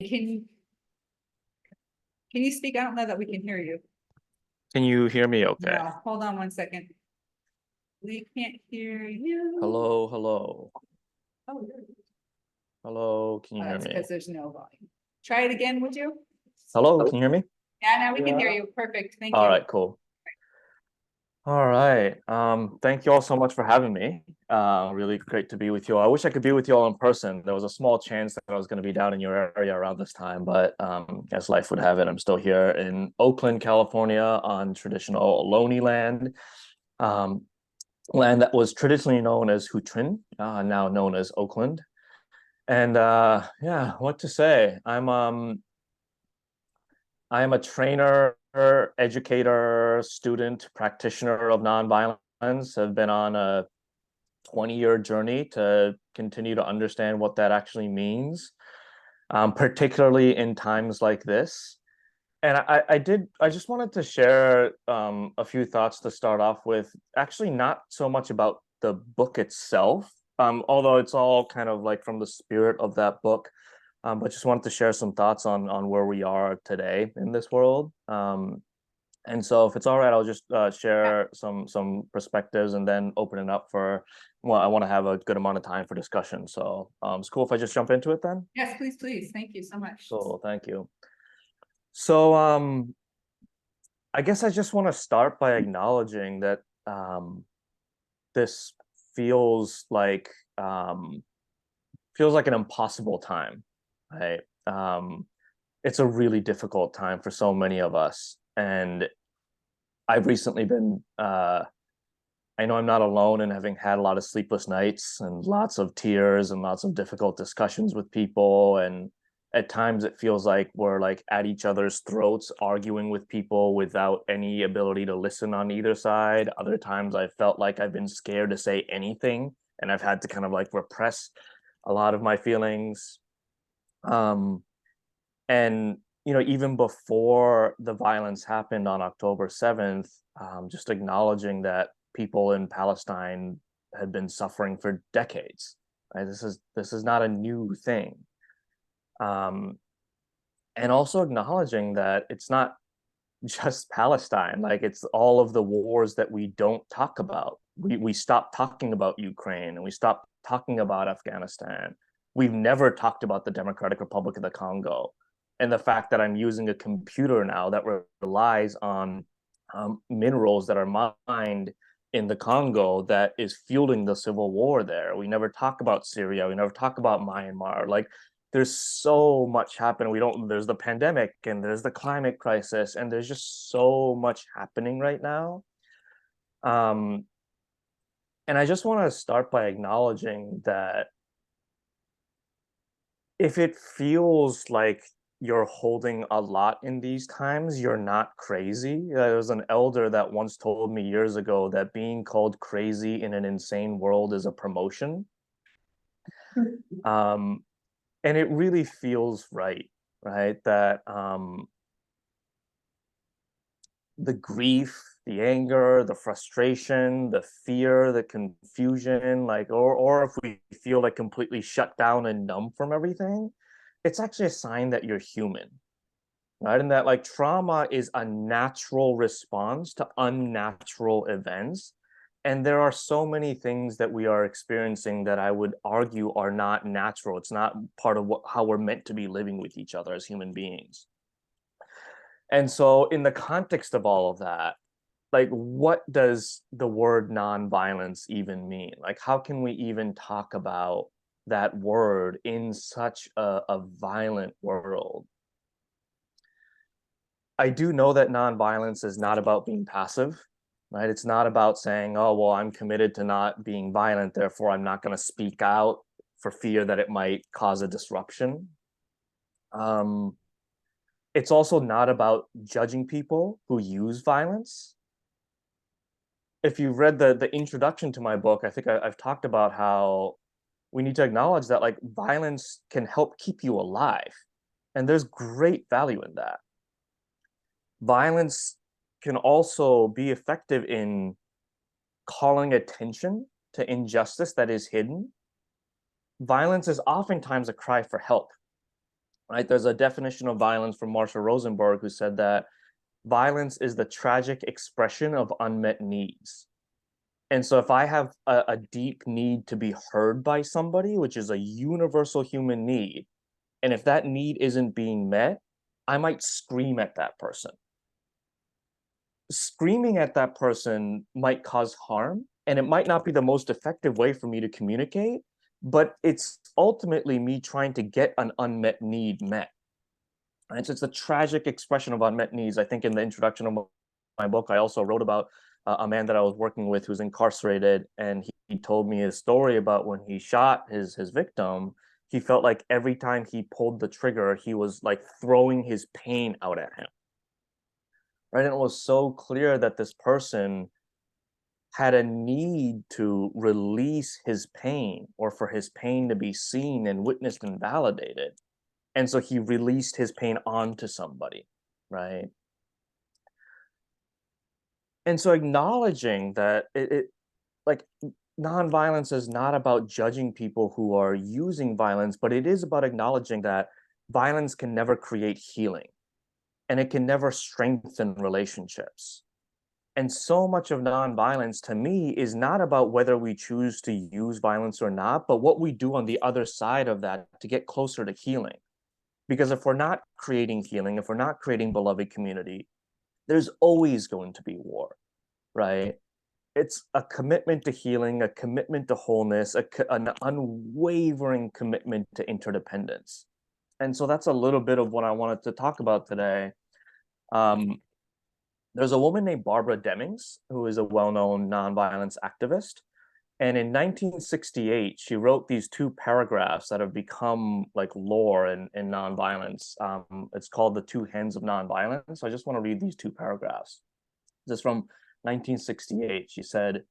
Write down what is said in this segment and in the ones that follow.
can you speak out loud that we can hear you? Can you hear me okay? No, hold on one second. We can't hear you. Hello, hello. Oh, Hello, can you hear that's me? because there's no volume. Try it again, would you? Hello, can you hear me? Yeah, now we can hear you. Perfect. Thank All you. right, cool. All right. Thank you all so much for having me. Really great to be with you all. I wish I could be with you all in person. There was a small chance that I was going to be down in your area around this time, but as life would have it, I'm still here in Oakland, California, on traditional Ohlone land, land that was traditionally known as Hutrin, now known as Oakland. And yeah, what to say? I am a trainer, educator, student, practitioner of nonviolence. I've been on a 20-year journey to continue to understand what that actually means, particularly in times like this. And I just wanted to share a few thoughts to start off with, actually not so much about the book itself, although it's all kind of like from the spirit of that book. But just wanted to share some thoughts on where we are today in this world. And so if it's all right, I'll just share some perspectives and then open it up for, well, I want to have a good amount of time for discussion. So it's cool if I just jump into it then? Yes, please, please. Thank you so much. Cool, thank you. So I guess I just want to start by acknowledging that this feels like um, an impossible time, right? It's a really difficult time for so many of us, and I've recently been. I know I'm not alone in having had a lot of sleepless nights and lots of tears and lots of difficult discussions with people, and at times it feels like we're like at each other's throats arguing with people without any ability to listen on either side. Other times I felt like I've been scared to say anything and I've had to kind of like repress a lot of my feelings. Um, and even before the violence happened on October 7th, just acknowledging that people in Palestine had been suffering for decades. Right? This is not a new thing. Um, and also acknowledging that it's not just Palestine, like it's all of the wars that we don't talk about. We stopped talking about Ukraine and we stopped talking about Afghanistan. We've never talked about the Democratic Republic of the Congo. And the fact that I'm using a computer now that relies on minerals that are mined in the Congo that is fueling the civil war there. We never talk about Syria. We never talk about Myanmar. Like there's so much happening. There's the pandemic and there's the climate crisis and there's just so much happening right now. Um, and I just want to start by acknowledging that if it feels like you're holding a lot in these times, you're not crazy. There was an elder that once told me years ago that being called crazy in an insane world is a promotion. Um, and it really feels right? That the grief, the anger, the frustration, the fear, the confusion, like, or if we feel like completely shut down and numb from everything, it's actually a sign that you're human, right? And that like trauma is a natural response to unnatural events. And there are so many things that we are experiencing that I would argue are not natural. It's not part of how we're meant to be living with each other as human beings. And so, in the context of all of that, like, what does the word nonviolence even mean? Like, how can we even talk about that word in such a violent world? I do know that nonviolence is not about being passive, right? It's not about saying, oh, well, I'm committed to not being violent, therefore I'm not going to speak out for fear that it might cause a disruption. It's also not about judging people who use violence. If you've read the introduction to my book, I think I've talked about how we need to acknowledge that like violence can help keep you alive. And there's great value in that. Violence can also be effective in calling attention to injustice that is hidden. Violence is oftentimes a cry for help. right? There's a definition of violence from Marshall Rosenberg, who said that violence is the tragic expression of unmet needs. And so if I have a deep need to be heard by somebody, which is a universal human need, and if that need isn't being met, I might scream at that person. Screaming at that person might cause harm, and it might not be the most effective way for me to communicate, but it's ultimately me trying to get an unmet need met. And so it's a tragic expression of unmet needs. I think in the introduction of my book, I also wrote about a man that I was working with who's incarcerated, and he told me his story about when he shot his victim. He felt like every time he pulled the trigger, he was like throwing his pain out at him. Right. And it was so clear that this person had a need to release his pain, or for his pain to be seen and witnessed and validated. And so he released his pain onto somebody. Right. And so acknowledging that like nonviolence is not about judging people who are using violence, but it is about acknowledging that violence can never create healing, and it can never strengthen relationships. And so much of nonviolence to me is not about whether we choose to use violence or not, but what we do on the other side of that to get closer to healing. Because if we're not creating healing, if we're not creating beloved community, there's always going to be war, right? It's a commitment to healing, a commitment to wholeness, an unwavering commitment to interdependence. And so that's a little bit of what I wanted to talk about today. Um, there's a woman named Barbara Demings, who is a well-known nonviolence activist. And in 1968, she wrote these two paragraphs that have become like lore in nonviolence. It's called The Two Hands of Nonviolence. So I just want to read these two paragraphs. This is from 1968. She said,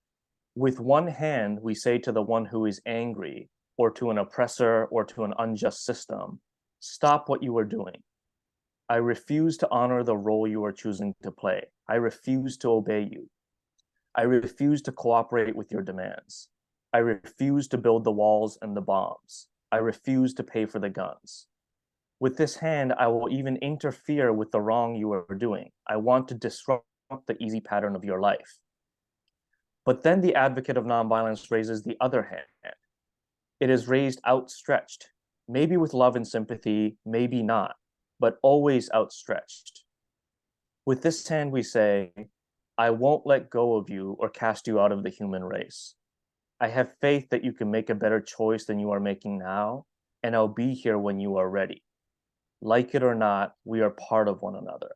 "With one hand, we say to the one who is angry, or to an oppressor, or to an unjust system, stop what you are doing. I refuse to honor the role you are choosing to play. I refuse to obey you. I refuse to cooperate with your demands. I refuse to build the walls and the bombs. I refuse to pay for the guns. With this hand, I will even interfere with the wrong you are doing. I want to disrupt the easy pattern of your life." But then the advocate of nonviolence raises the other hand. It is raised outstretched, maybe with love and sympathy, maybe not, but always outstretched. With this hand, we say, I won't let go of you or cast you out of the human race. I have faith that you can make a better choice than you are making now, and I'll be here when you are ready. Like it or not, we are part of one another.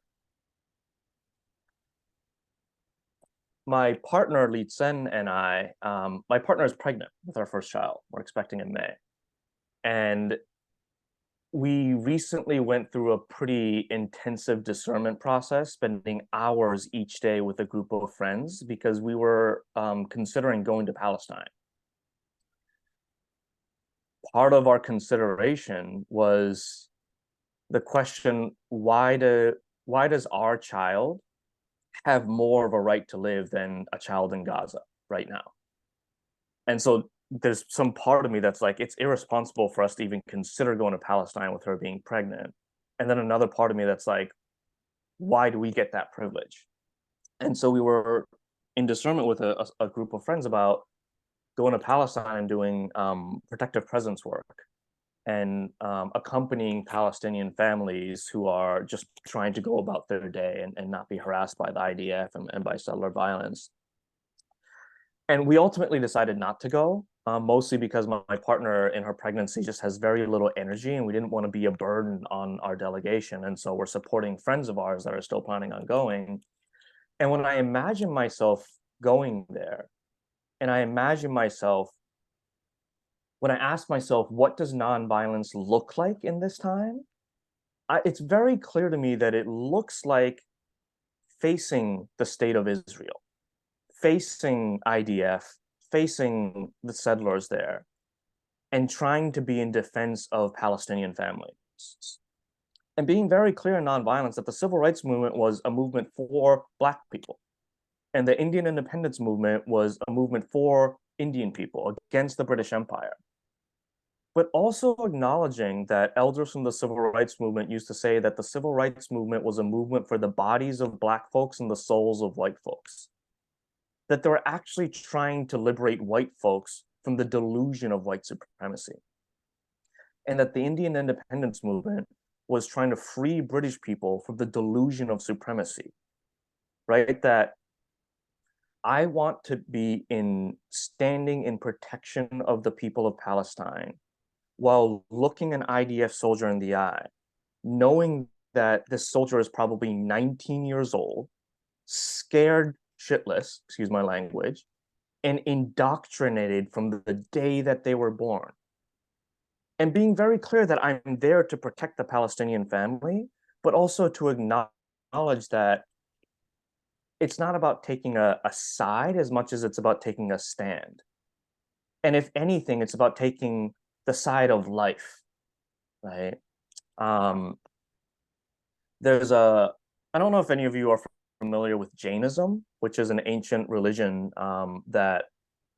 My partner, Lee Tsen, and my partner is pregnant with our first child. We're expecting in May. And we recently went through a pretty intensive discernment process, spending hours each day with a group of friends because we were considering going to Palestine. Part of our consideration was the question, why does our child have more of a right to live than a child in Gaza right now? And so there's some part of me that's like, it's irresponsible for us to even consider going to Palestine with her being pregnant. And then another part of me that's like, why do we get that privilege? And so we were in discernment with a group of friends about going to Palestine and doing protective presence work, and accompanying Palestinian families who are just trying to go about their day and not be harassed by the IDF and by settler violence. And we ultimately decided not to go, mostly because my partner in her pregnancy just has very little energy, and we didn't want to be a burden on our delegation. And so we're supporting friends of ours that are still planning on going. And when I imagine myself going there, and I imagine myself, when I ask myself, what does nonviolence look like in this time? It's very clear to me that it looks like facing the state of Israel, facing IDF, facing the settlers there, and trying to be in defense of Palestinian families. And being very clear in nonviolence that the civil rights movement was a movement for Black people. And the Indian independence movement was a movement for Indian people against the British Empire. but also acknowledging that elders from the civil rights movement used to say that the civil rights movement was a movement for the bodies of Black folks and the souls of white folks. That they were actually trying to liberate white folks from the delusion of white supremacy. And that the Indian independence movement was trying to free British people from the delusion of supremacy, right? That I want to be standing in protection of the people of Palestine while looking an IDF soldier in the eye, knowing that this soldier is probably 19 years old, scared shitless, excuse my language, and indoctrinated from the day that they were born. And being very clear that I'm there to protect the Palestinian family, but also to acknowledge that it's not about taking a side as much as it's about taking a stand. And if anything, it's about taking the side of life, right? There's I don't know if any of you are familiar with Jainism, which is an ancient religion that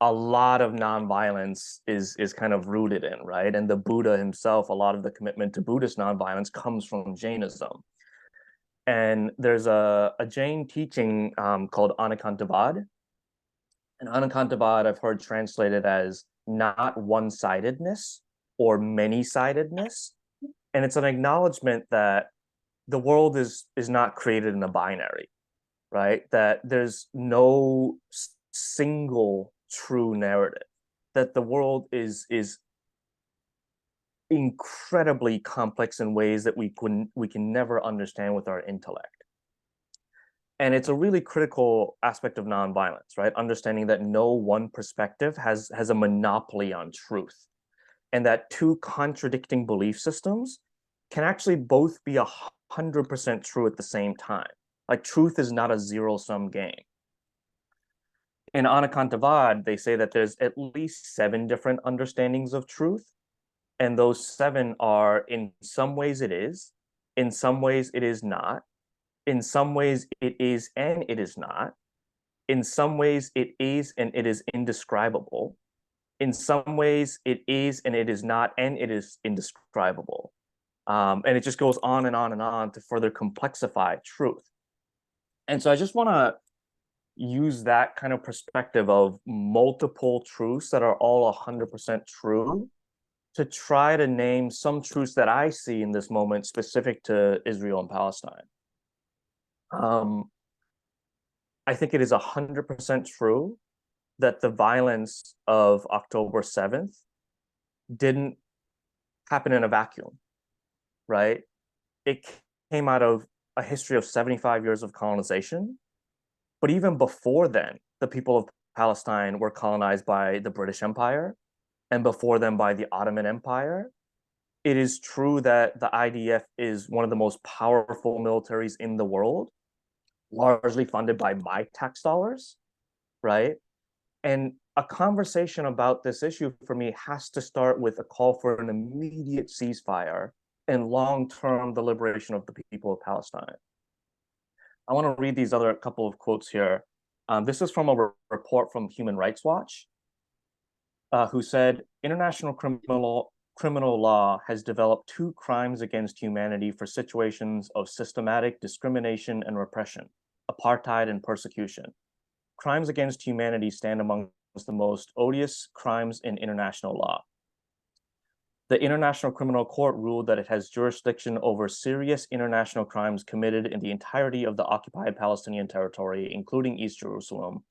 a lot of nonviolence is kind of rooted in, right? And the Buddha himself, a lot of the commitment to Buddhist nonviolence comes from Jainism. And there's a Jain teaching called Anekantavad. And Anekantavad I've heard translated as not one-sidedness or many-sidedness. And it's an acknowledgement that the world is not created in a binary, right? That there's no single true narrative, that the world is incredibly complex in ways that we can never understand with our intellect. And it's a really critical aspect of nonviolence, right? Understanding that no one perspective has a monopoly on truth, and that two contradicting belief systems can actually both be 100% true at the same time. Like, truth is not a zero-sum game. In Anekantavad, they say that there's at least 7 different understandings of truth, and those 7 are, in some ways it is, in some ways it is not, in some ways it is and it is not, in some ways it is and it is indescribable, in some ways it is and it is not and it is indescribable. And it just goes on and on and on to further complexify truth. And so I just want to use that kind of perspective of multiple truths that are all 100% true to try to name some truths that I see in this moment specific to Israel and Palestine. I think it is 100% true that the violence of October 7th didn't happen in a vacuum, right? It came out of a history of 75 years of colonization. But even before then, the people of Palestine were colonized by the British Empire, and before them by the Ottoman Empire. It is true that the IDF is one of the most powerful militaries in the world, largely funded by my tax dollars, right? And a conversation about this issue for me has to start with a call for an immediate ceasefire and long-term the liberation of the people of Palestine. I want to read these other couple of quotes here. This is from a report from Human Rights Watch, who said, international criminal law has developed 2 crimes against humanity for situations of systematic discrimination and repression, apartheid and persecution. Crimes against humanity stand amongst the most odious crimes in international law. The International Criminal Court ruled that it has jurisdiction over serious international crimes committed in the entirety of the occupied Palestinian territory, including East Jerusalem,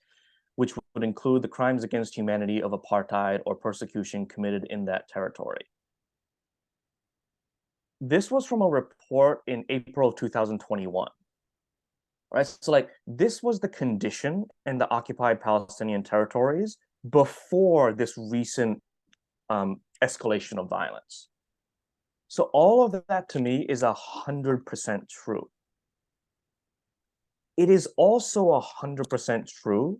which would include the crimes against humanity of apartheid or persecution committed in that territory. This was from a report in April 2021, right? So like, this was the condition in the occupied Palestinian territories before this recent escalation of violence. So all of that to me is 100% true. It is also 100% true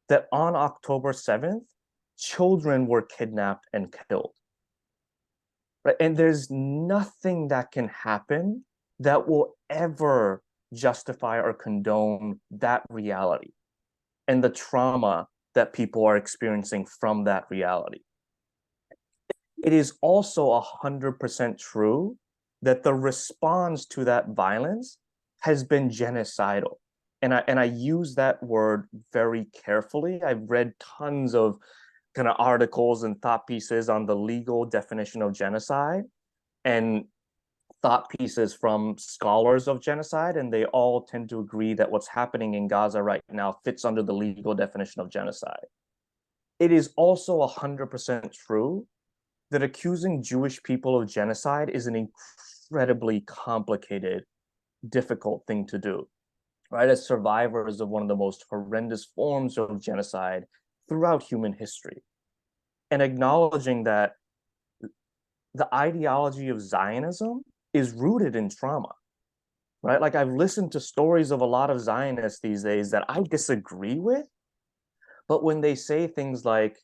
that on October 7th, children were kidnapped and killed. Right? And there's nothing that can happen that will ever justify or condone that reality and the trauma that people are experiencing from that reality. it is also 100% true that the response to that violence has been genocidal. And I use that word very carefully. I've read tons of kind of articles and thought pieces on the legal definition of genocide and thought pieces from scholars of genocide, and they all tend to agree that what's happening in Gaza right now fits under the legal definition of genocide. It is also 100% true that accusing Jewish people of genocide is an incredibly complicated, difficult thing to do, right? As survivors of one of the most horrendous forms of genocide throughout human history. And acknowledging that the ideology of Zionism is rooted in trauma, right? Like I've listened to stories of a lot of Zionists these days that I disagree with, but when they say things like,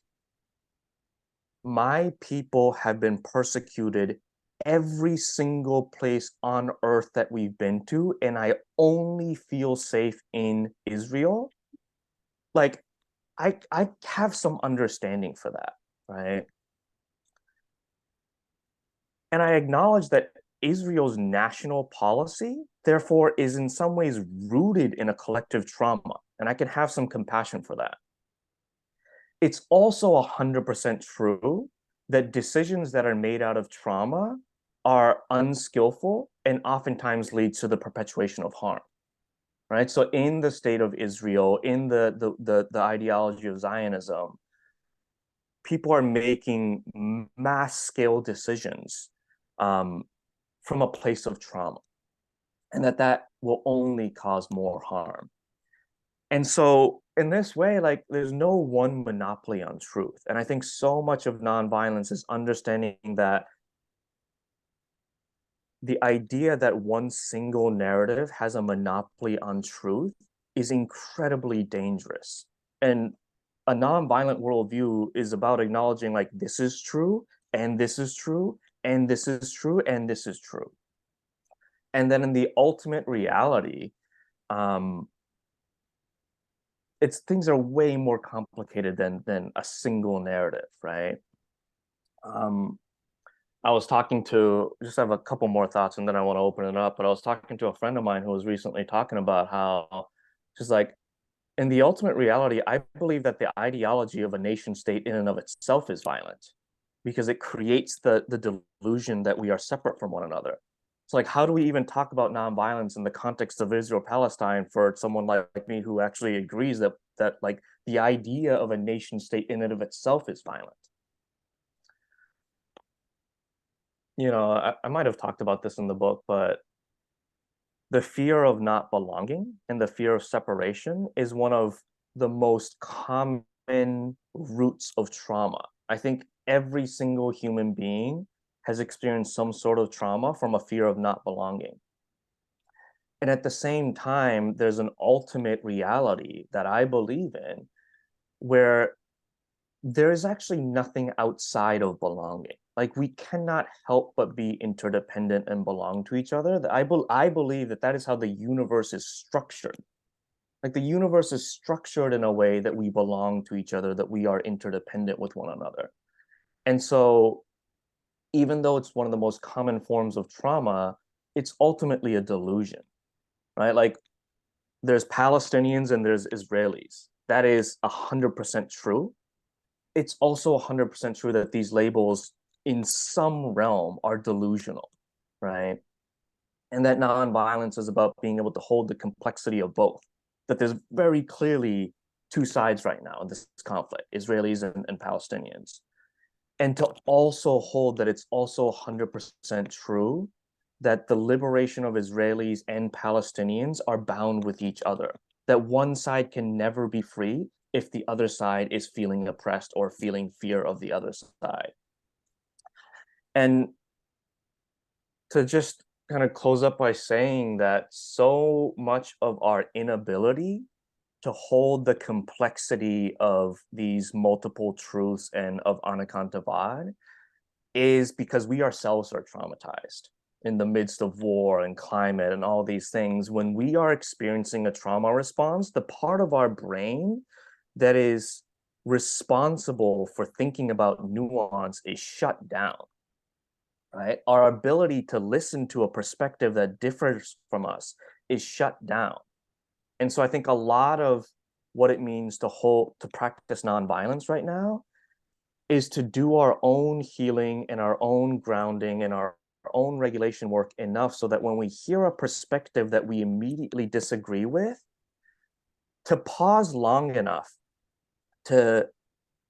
my people have been persecuted every single place on earth that we've been to, and I only feel safe in Israel. Like, I have some understanding for that, right? And I acknowledge that Israel's national policy, therefore, is in some ways rooted in a collective trauma, and I can have some compassion for that. It's also 100% true that decisions that are made out of trauma are unskillful and oftentimes leads to the perpetuation of harm, right? So in the state of Israel, in the ideology of Zionism, people are making mass scale decisions from a place of trauma, and that will only cause more harm. And so in this way, like there's no one monopoly on truth. And I think so much of nonviolence is understanding that the idea that one single narrative has a monopoly on truth is incredibly dangerous. And a nonviolent worldview is about acknowledging like this is true, and this is true, and this is true, and this is true. And then in the ultimate reality, it's things are way more complicated than a single narrative, right? I was talking to just have a couple more thoughts and then I want to open it up. But I was talking to a friend of mine who was recently talking about how just like in the ultimate reality, I believe that the ideology of a nation state in and of itself is violent because it creates the delusion that we are separate from one another. So like how do we even talk about nonviolence in the context of Israel-Palestine for someone like me who actually agrees that like the idea of a nation state in and of itself is violent? You know, I might have talked about this in the book, but the fear of not belonging and the fear of separation is one of the most common roots of trauma. I think every single human being has experienced some sort of trauma from a fear of not belonging. And at the same time, there's an ultimate reality that I believe in where there is actually nothing outside of belonging. Like we cannot help but be interdependent and belong to each other. I believe that is how the universe is structured. Like the universe is structured in a way that we belong to each other, that we are interdependent with one another. And so even though it's one of the most common forms of trauma, it's ultimately a delusion, right? Like there's Palestinians and there's Israelis. That is 100% true. It's also 100% true that these labels in some realm are delusional, right? And that nonviolence is about being able to hold the complexity of both. That there's very clearly two sides right now in this conflict, Israelis and Palestinians. And to also hold that it's also 100% true that the liberation of Israelis and Palestinians are bound with each other, that one side can never be free if the other side is feeling oppressed or feeling fear of the other side. And to just kind of close up by saying that so much of our inability to hold the complexity of these multiple truths and of Anekantavad is because we ourselves are traumatized in the midst of war and climate and all these things. When we are experiencing a trauma response, the part of our brain that is responsible for thinking about nuance is shut down, right? Our ability to listen to a perspective that differs from us is shut down. And so I think a lot of what it means to practice nonviolence right now is to do our own healing and our own grounding and our own regulation work enough so that when we hear a perspective that we immediately disagree with, to pause long enough to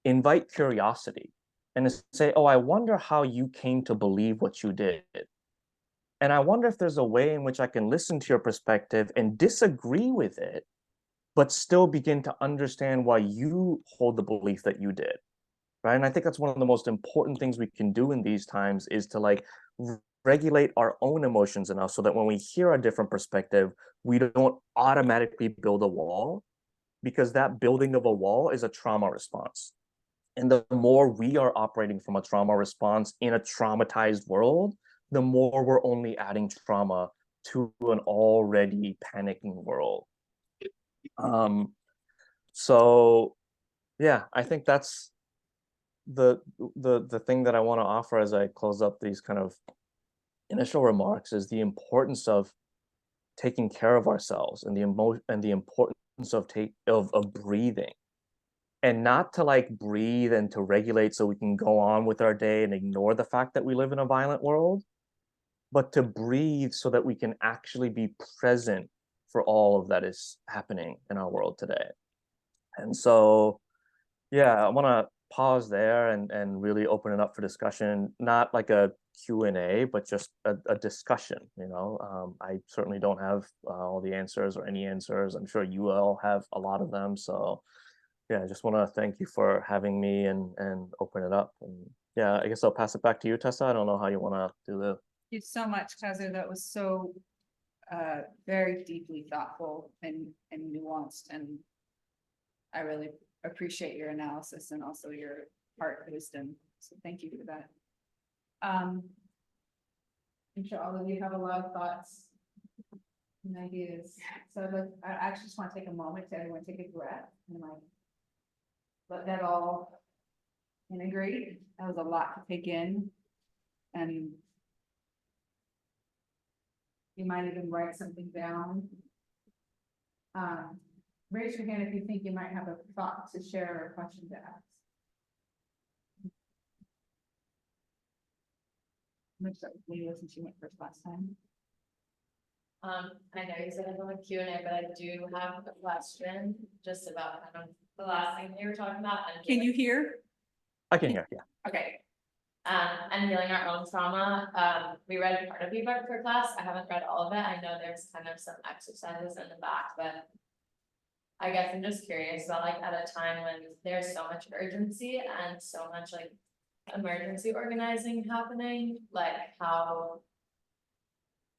invite curiosity and to say, oh, I wonder how you came to believe what you did. And I wonder if there's a way in which I can listen to your perspective and disagree with it, but still begin to understand why you hold the belief that you did. Right. And I think that's one of the most important things we can do in these times is to like regulate our own emotions enough so that when we hear a different perspective, we don't automatically build a wall, because that building of a wall is a trauma response. And the more we are operating from a trauma response in a traumatized world, the more we're only adding trauma to an already panicking world. So yeah, I think that's the thing that I want to offer as I close up these kind of initial remarks is the importance of taking care of ourselves and the importance of breathing, and not to like breathe and to regulate so we can go on with our day and ignore the fact that we live in a violent world, but to breathe so that we can actually be present for all of that is happening in our world today. And so, yeah, I want to pause there and really open it up for discussion, not like a Q&A, but just a discussion. I certainly don't have all the answers or any answers. I'm sure you all have a lot of them. So yeah, I just want to thank you for having me and open it up. And yeah, I guess I'll pass it back to you, Tessa. I don't know how you want to do the. Thank you so much, Kazu. That was so very deeply thoughtful and nuanced, and I really appreciate your analysis and also your heart wisdom. So thank you for that. I'm sure all of you have a lot of thoughts and ideas. So I actually just want to take a moment to everyone take a breath and like let that all integrate. That was a lot to take in, and you might even write something down. Raise your hand if you think you might have a thought to share or a question to ask. Looks like Leah, since you went first last time. I know you said I'm on the Q&A, but I do have a question just about kind of the last thing you were talking about. And Can you hear? I can hear, yeah. Okay. And healing our own trauma. We read part of your book for class. I haven't read all of it. I know there's kind of some exercises in the back, but I guess I'm just curious about like at a time when there's so much urgency and so much like emergency organizing happening, like how,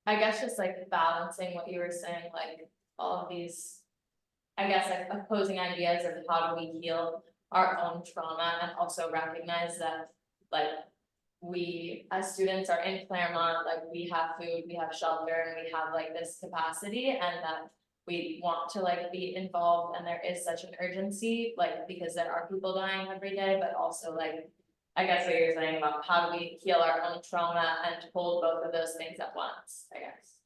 I guess just like balancing what you were saying, like all of these, I guess like opposing ideas of how do we heal our own trauma and also recognize that like we as students are in Claremont, like we have food, we have shelter, and we have like this capacity, and that we want to like be involved, and there is such an urgency, like because there are people dying every day, but also like I guess what you're saying about how do we heal our own trauma and hold both of those things at once, I guess.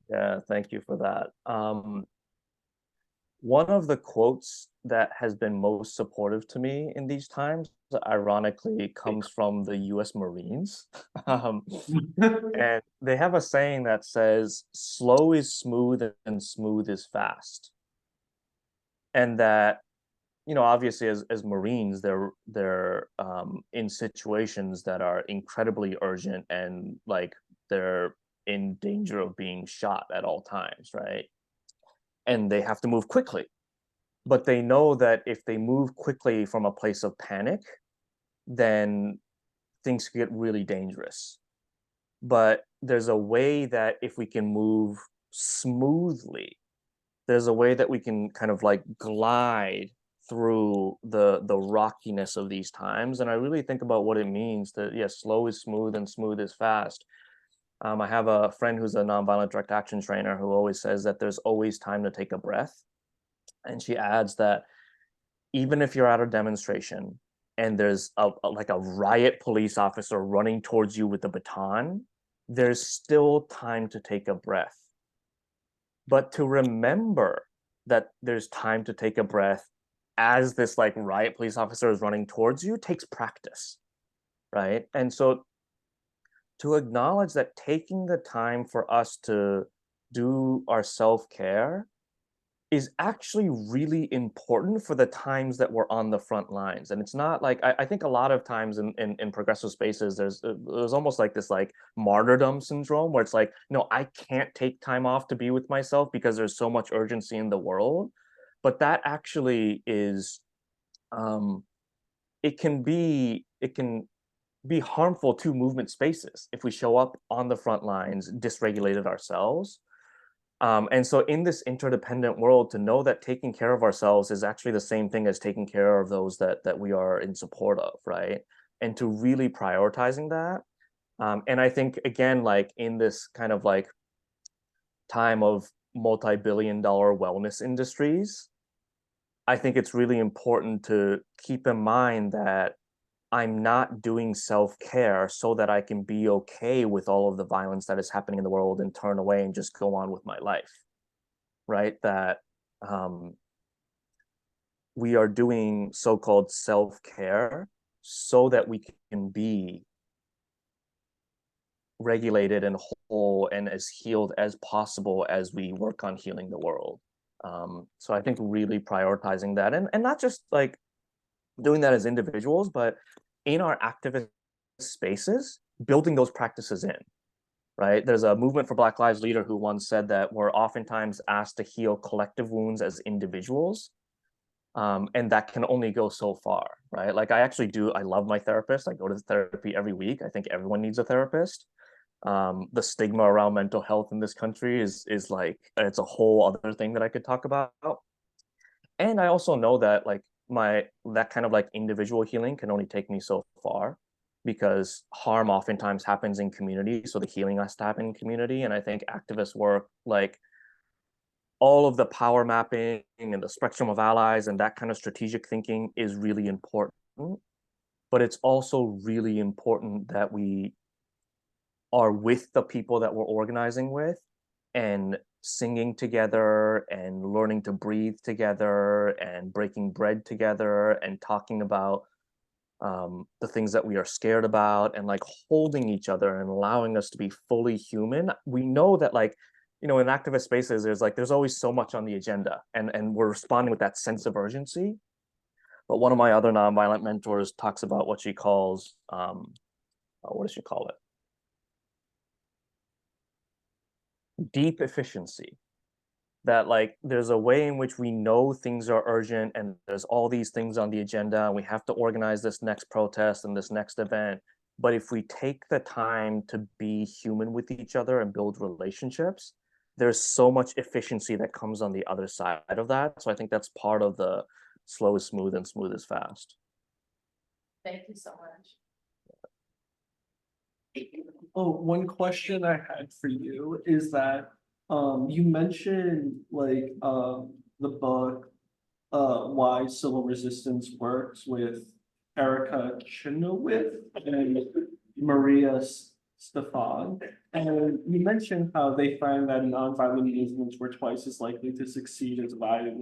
Yeah, thank you for that. One of the quotes that has been most supportive to me in these times, ironically, comes from the US Marines. And they have a saying that says, slow is smooth and smooth is fast. And that, obviously as Marines, they're in situations that are incredibly urgent and like they're in danger of being shot at all times, right? And they have to move quickly. But they know that if they move quickly from a place of panic, then things get really dangerous. But there's a way that if we can move smoothly, there's a way that we can kind of like glide through the rockiness of these times. And I really think about what it means that, yes, slow is smooth and smooth is fast. I have a friend who's a nonviolent direct action trainer who always says that there's always time to take a breath. And she adds that even if you're at a demonstration and there's like a riot police officer running towards you with a baton, there's still time to take a breath. But to remember that there's time to take a breath as this like riot police officer is running towards you takes practice, right? And so to acknowledge that taking the time for us to do our self-care is actually really important for the times that we're on the front lines. And it's not like, I think a lot of times in progressive spaces, there's almost like this like martyrdom syndrome where it's like, no, I can't take time off to be with myself because there's so much urgency in the world. But that actually is, it can be harmful to movement spaces if we show up on the front lines dysregulated ourselves. And so in this interdependent world, to know that taking care of ourselves is actually the same thing as taking care of those that we are in support of, right? And to really prioritizing that. And I think, again, like in this kind of like time of multi-billion-dollar wellness industries, I think it's really important to keep in mind that I'm not doing self-care so that I can be okay with all of the violence that is happening in the world and turn away and just go on with my life, right? That we are doing so-called self-care so that we can be regulated and whole and as healed as possible as we work on healing the world. So I think really prioritizing that and not just like doing that as individuals, but in our activist spaces, building those practices in, right? There's a movement for Black Lives leader who once said that we're oftentimes asked to heal collective wounds as individuals. And that can only go so far, right? Like I love my therapist. I go to therapy every week. I think everyone needs a therapist. The stigma around mental health in this country is like, it's a whole other thing that I could talk about. And I also know that like that kind of like individual healing can only take me so far because harm oftentimes happens in community. So the healing has to happen in community. And I think activist work, like all of the power mapping and the spectrum of allies and that kind of strategic thinking is really important. But it's also really important that we are with the people that we're organizing with and singing together and learning to breathe together and breaking bread together and talking about the things that we are scared about and like holding each other and allowing us to be fully human. We know that like, in activist spaces, there's always so much on the agenda and we're responding with that sense of urgency. But one of my other nonviolent mentors talks about what she calls, what does she call it? Deep efficiency. That like there's a way in which we know things are urgent and there's all these things on the agenda and we have to organize this next protest and this next event. But if we take the time to be human with each other and build relationships, there's so much efficiency that comes on the other side of that. So I think that's part of the slow is smooth and smooth is fast. Thank you so much. Oh, one question I had for you is that you mentioned like the book Why Civil Resistance Works with Erica Chenoweth and Maria Stefan. And you mentioned how they find that nonviolent movements were twice as likely to succeed as violent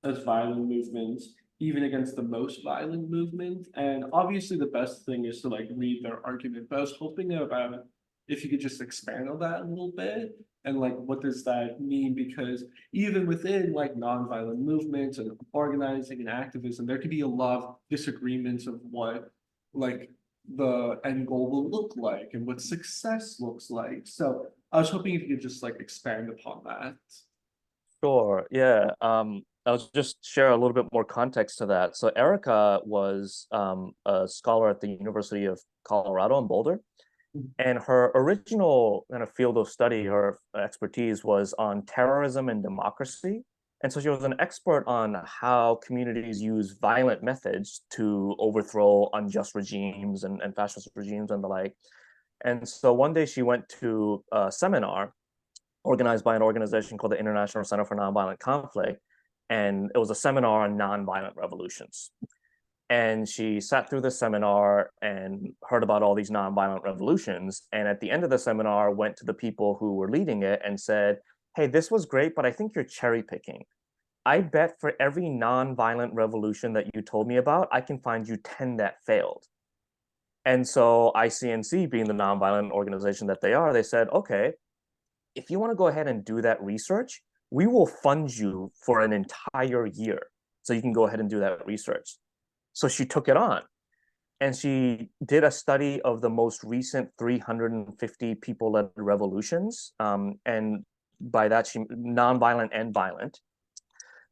movements, even against the most violent movement. And obviously the best thing is to like read their argument, but I was hoping about if you could just expand on that a little bit and like what does that mean? Because even within like nonviolent movements and organizing and activism, there could be a lot of disagreements of what like the end goal will look like and what success looks like. So I was hoping if you could just like expand upon that. Sure. Yeah. I'll just share a little bit more context to that. So Erica was a scholar at the University of Colorado in Boulder, and her original kind of field of study, her expertise was on terrorism and democracy. And so she was an expert on how communities use violent methods to overthrow unjust regimes and fascist regimes and the like. And so one day she went to a seminar organized by an organization called the International Center for Nonviolent Conflict. and it was a seminar on nonviolent revolutions. And she sat through the seminar and heard about all these nonviolent revolutions. And at the end of the seminar, went to the people who were leading it and said, "Hey, this was great, but I think you're cherry picking. I bet for every nonviolent revolution that you told me about, I can find you 10 that failed." And so ICNC, being the nonviolent organization that they are, they said, "Okay, if you want to go ahead and do that research, we will fund you for an entire year. So you can go ahead and do that research." So she took it on, and she did a study of the most recent 350 people-led revolutions. And by that, she nonviolent and violent.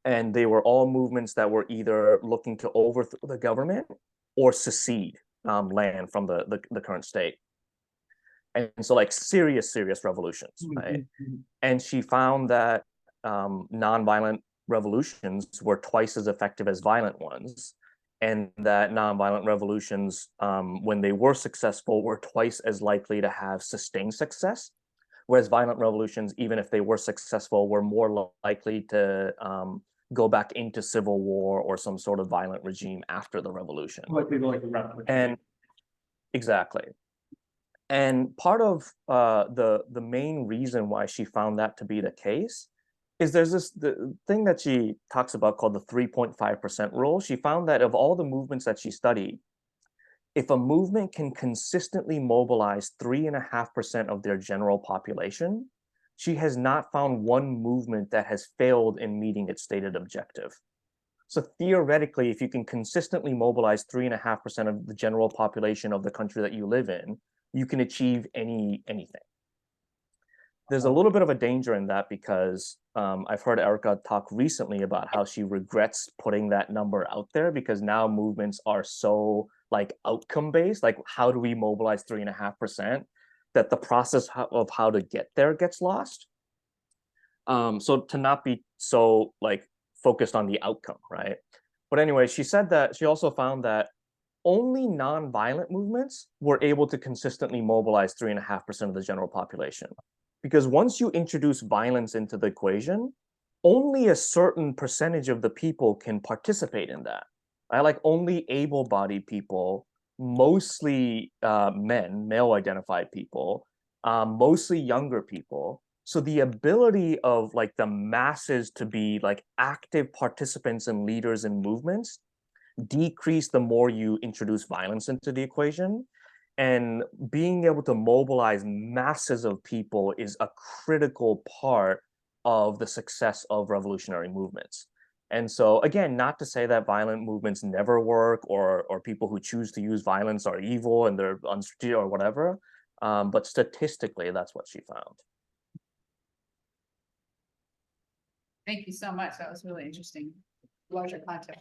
And they were all movements that were either looking to overthrow the government or secede land from the current state. And so like serious revolutions, right? And she found that nonviolent revolutions were twice as effective as violent ones, and that nonviolent revolutions, when they were successful, were twice as likely to have sustained success, whereas violent revolutions, even if they were successful, were more likely to go back into civil war or some sort of violent regime after the revolution. Likely to like replicate. And exactly. And part of the main reason why she found that to be the case is there's the thing that she talks about called the 3.5% rule. She found that of all the movements that she studied, if a movement can consistently mobilize 3.5% of their general population, she has not found one movement that has failed in meeting its stated objective. So theoretically, if you can consistently mobilize 3.5% of the general population of the country that you live in, you can achieve anything. There's a little bit of a danger in that because I've heard Erica talk recently about how she regrets putting that number out there because now movements are so like outcome based, like how do we mobilize 3.5%, that the process of how to get there gets lost. So to not be so like focused on the outcome, right? But anyway, she said that she also found that only non-violent movements were able to consistently mobilize 3.5% of the general population. Because once you introduce violence into the equation, only a certain percentage of the people can participate in that. Right? Like only able-bodied people, mostly men, male-identified people, mostly younger people. So the ability of like the masses to be like active participants and leaders in movements decrease the more you introduce violence into the equation. And being able to mobilize masses of people is a critical part of the success of revolutionary movements. And so again, not to say that violent movements never work or people who choose to use violence are evil and they're unstrategic or whatever, but statistically, that's what she found. Thank you so much. That was really interesting. Larger context.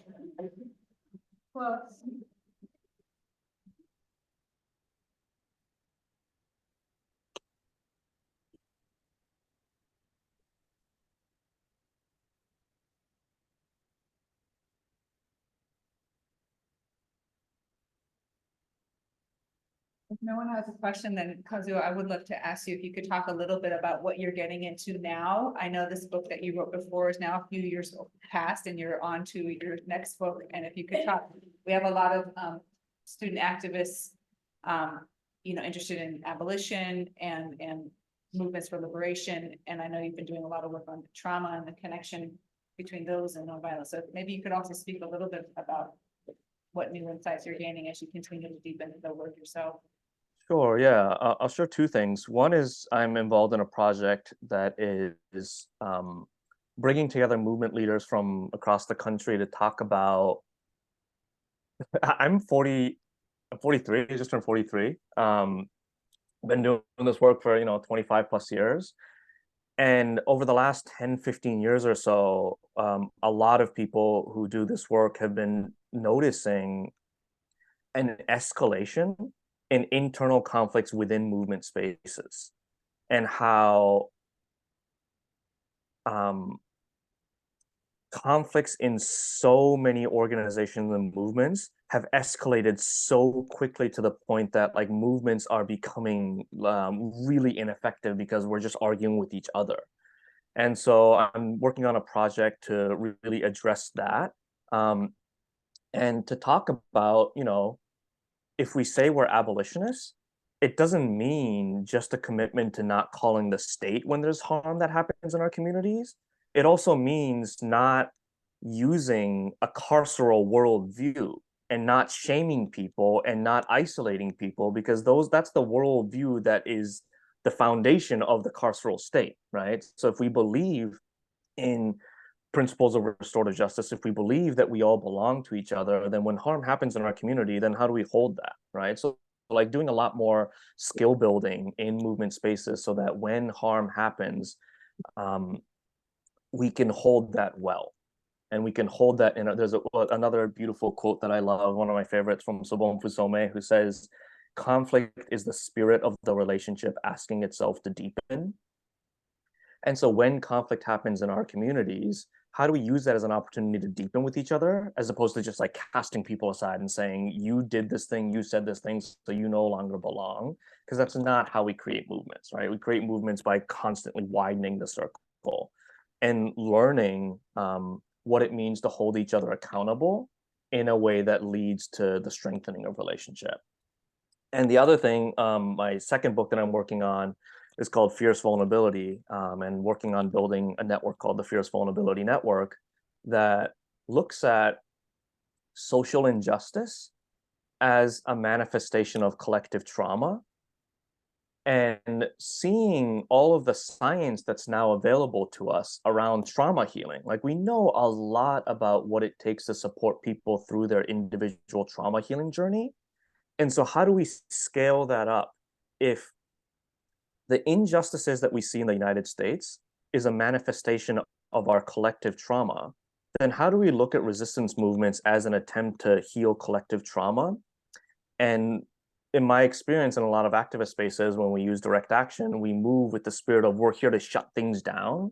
Well, if no one has a question, then Kazu, I would love to ask you if you could talk a little bit about what you're getting into now. I know this book that you wrote before is now a few years past and you're on to your next book. And if you could talk, we have a lot of student activists, interested in abolition and movements for liberation. And I know you've been doing a lot of work on trauma and the connection between those and nonviolence. So maybe you could also speak a little bit about what new insights you're gaining as you continue to deepen the work yourself. Sure, yeah. I'll share two things. One is I'm involved in a project that is bringing together movement leaders from across the country to talk about. I'm 43, just turned 43. Been doing this work for 25 plus years. And over the last 10, 15 years or so, a lot of people who do this work have been noticing an escalation in internal conflicts within movement spaces and how conflicts in so many organizations and movements have escalated so quickly to the point that like movements are becoming really ineffective because we're just arguing with each other. And so I'm working on a project to really address that, and to talk about, if we say we're abolitionists, it doesn't mean just a commitment to not calling the state when there's harm that happens in our communities. It also means not using a carceral worldview and not shaming people and not isolating people, because that's the worldview that is the foundation of the carceral state, right? So if we believe in principles of restorative justice, if we believe that we all belong to each other, then when harm happens in our community, then how do we hold that, right? So like doing a lot more skill building in movement spaces so that when harm happens, we can hold that well. And we can hold that in there's another beautiful quote that I love, one of my favorites, from Sobon Fusome, who says, conflict is the spirit of the relationship asking itself to deepen. And so when conflict happens in our communities, how do we use that as an opportunity to deepen with each other, as opposed to just like casting people aside and saying, you did this thing, you said this thing, so you no longer belong? Because that's not how we create movements, right? We create movements by constantly widening the circle and learning what it means to hold each other accountable in a way that leads to the strengthening of relationship. And the other thing, my second book that I'm working on is called Fierce Vulnerability, and working on building a network called the Fierce Vulnerability Network that looks at social injustice as a manifestation of collective trauma, and seeing all of the science that's now available to us around trauma healing. Like, we know a lot about what it takes to support people through their individual trauma healing journey. And so how do we scale that up? If the injustices that we see in the United States is a manifestation of our collective trauma, then how do we look at resistance movements as an attempt to heal collective trauma? And in my experience in a lot of activist spaces, when we use direct action, we move with the spirit of, we're here to shut things down.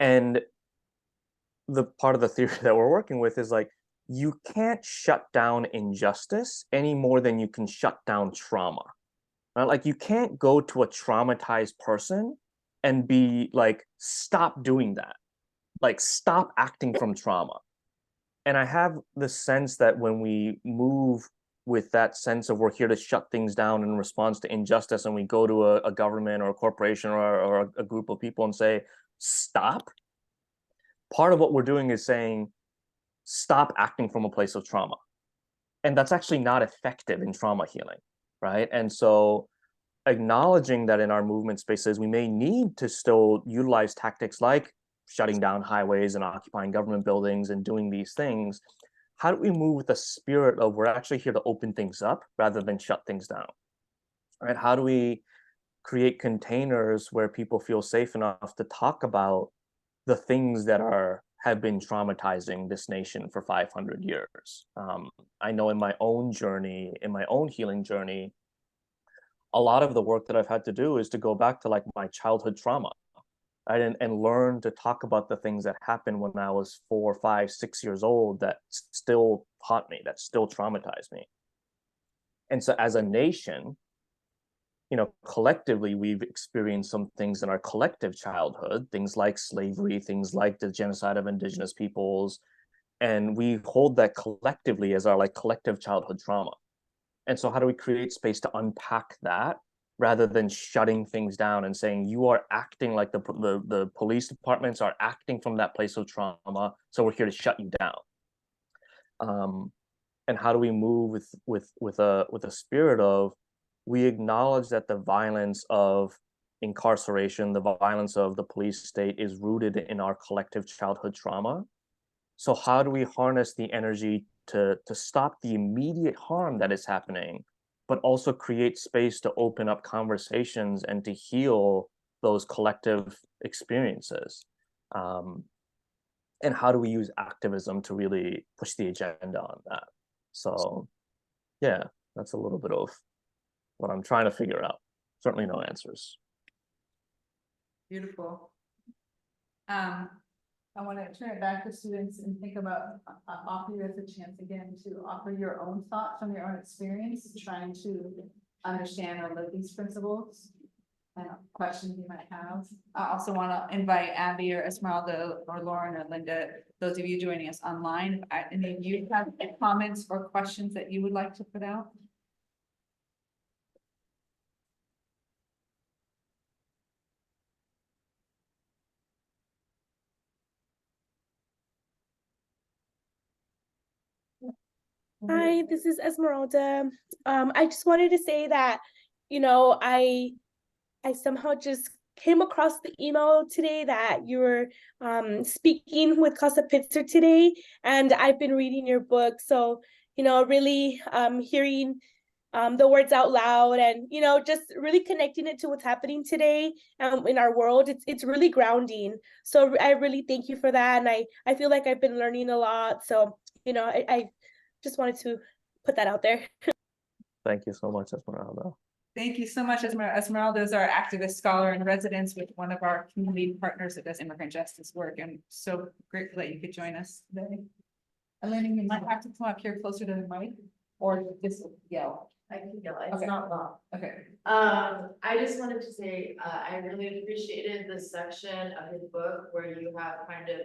And the part of the theory that we're working with is like, you can't shut down injustice any more than you can shut down trauma. Right? Like, you can't go to a traumatized person and be like, stop doing that. Like, stop acting from trauma. And I have the sense that when we move with that sense of, we're here to shut things down in response to injustice, and we go to a government or a corporation or a group of people and say, stop, part of what we're doing is saying, stop acting from a place of trauma. And that's actually not effective in trauma healing, right? And so acknowledging that in our movement spaces, we may need to still utilize tactics like shutting down highways and occupying government buildings and doing these things. How do we move with the spirit of, we're actually here to open things up rather than shut things down, right? How do we create containers where people feel safe enough to talk about the things that have been traumatizing this nation for 500 years? I know in my own journey, in my own healing journey, a lot of the work that I've had to do is to go back to like my childhood trauma, right? And learn to talk about the things that happened when I was 4, 5, 6 years old that still haunt me, that still traumatized me. And so as a nation, collectively, we've experienced some things in our collective childhood, things like slavery, things like the genocide of indigenous peoples, and we hold that collectively as our like collective childhood trauma. And so how do we create space to unpack that rather than shutting things down and saying, you are acting like the police departments are acting from that place of trauma, so we're here to shut you down? And how do we move with a spirit of, we acknowledge that the violence of incarceration, the violence of the police state is rooted in our collective childhood trauma. So how do we harness the energy to stop the immediate harm that is happening, but also create space to open up conversations and to heal those collective experiences? And how do we use activism to really push the agenda on that? So yeah, that's a little bit of what I'm trying to figure out. Certainly no answers. Beautiful. I want to turn it back to students and think about, offer you as a chance again to offer your own thoughts from your own experience, trying to understand or live these principles. questions you might have. I also want to invite Abby or Esmeralda or Lauren or Linda, those of you joining us online, if any of you have comments or questions that you would like to put out. Hi, this is Esmeralda. I just wanted to say that, I somehow just came across the email today that you were speaking with CASA Pitzer today, and I've been reading your book. So, really hearing the words out loud and, just really connecting it to what's happening today in our world. It's really grounding. So I really thank you for that. And I feel like I've been learning a lot. So, I just wanted to put that out there. Thank you so much, Esmeralda. Thank you so much, Esmeralda. Esmeralda is our activist scholar in residence with one of our community partners that does immigrant justice work, and so grateful that you could join us today. Elena, you might have to come up here closer to the mic, or just yell. I can go, it's Okay. not long. Okay. I just wanted to say, I really appreciated this section of his book where you have kind of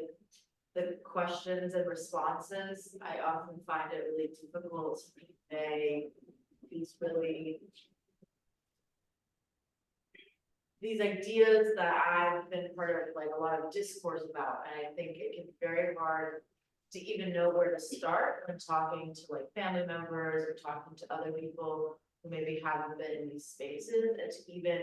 the questions and responses. I often find it really difficult to convey these ideas that I've been part of like a lot of discourse about, and I think it can be very hard to even know where to start when talking to like family members or talking to other people who maybe haven't been in these spaces, and to even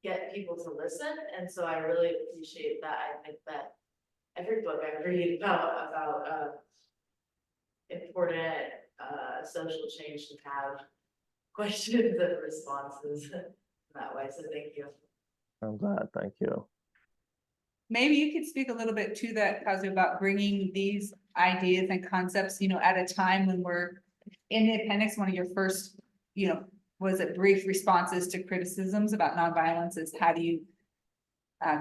get people to listen. And so I really appreciate that. I think that every book I read about important social change to have questions and responses that way. So thank you. I'm glad. Thank you. Maybe you could speak a little bit to that, Kazu, about bringing these ideas and concepts, at a time when we're in the appendix, one of your first, was it brief responses to criticisms about nonviolence is how do you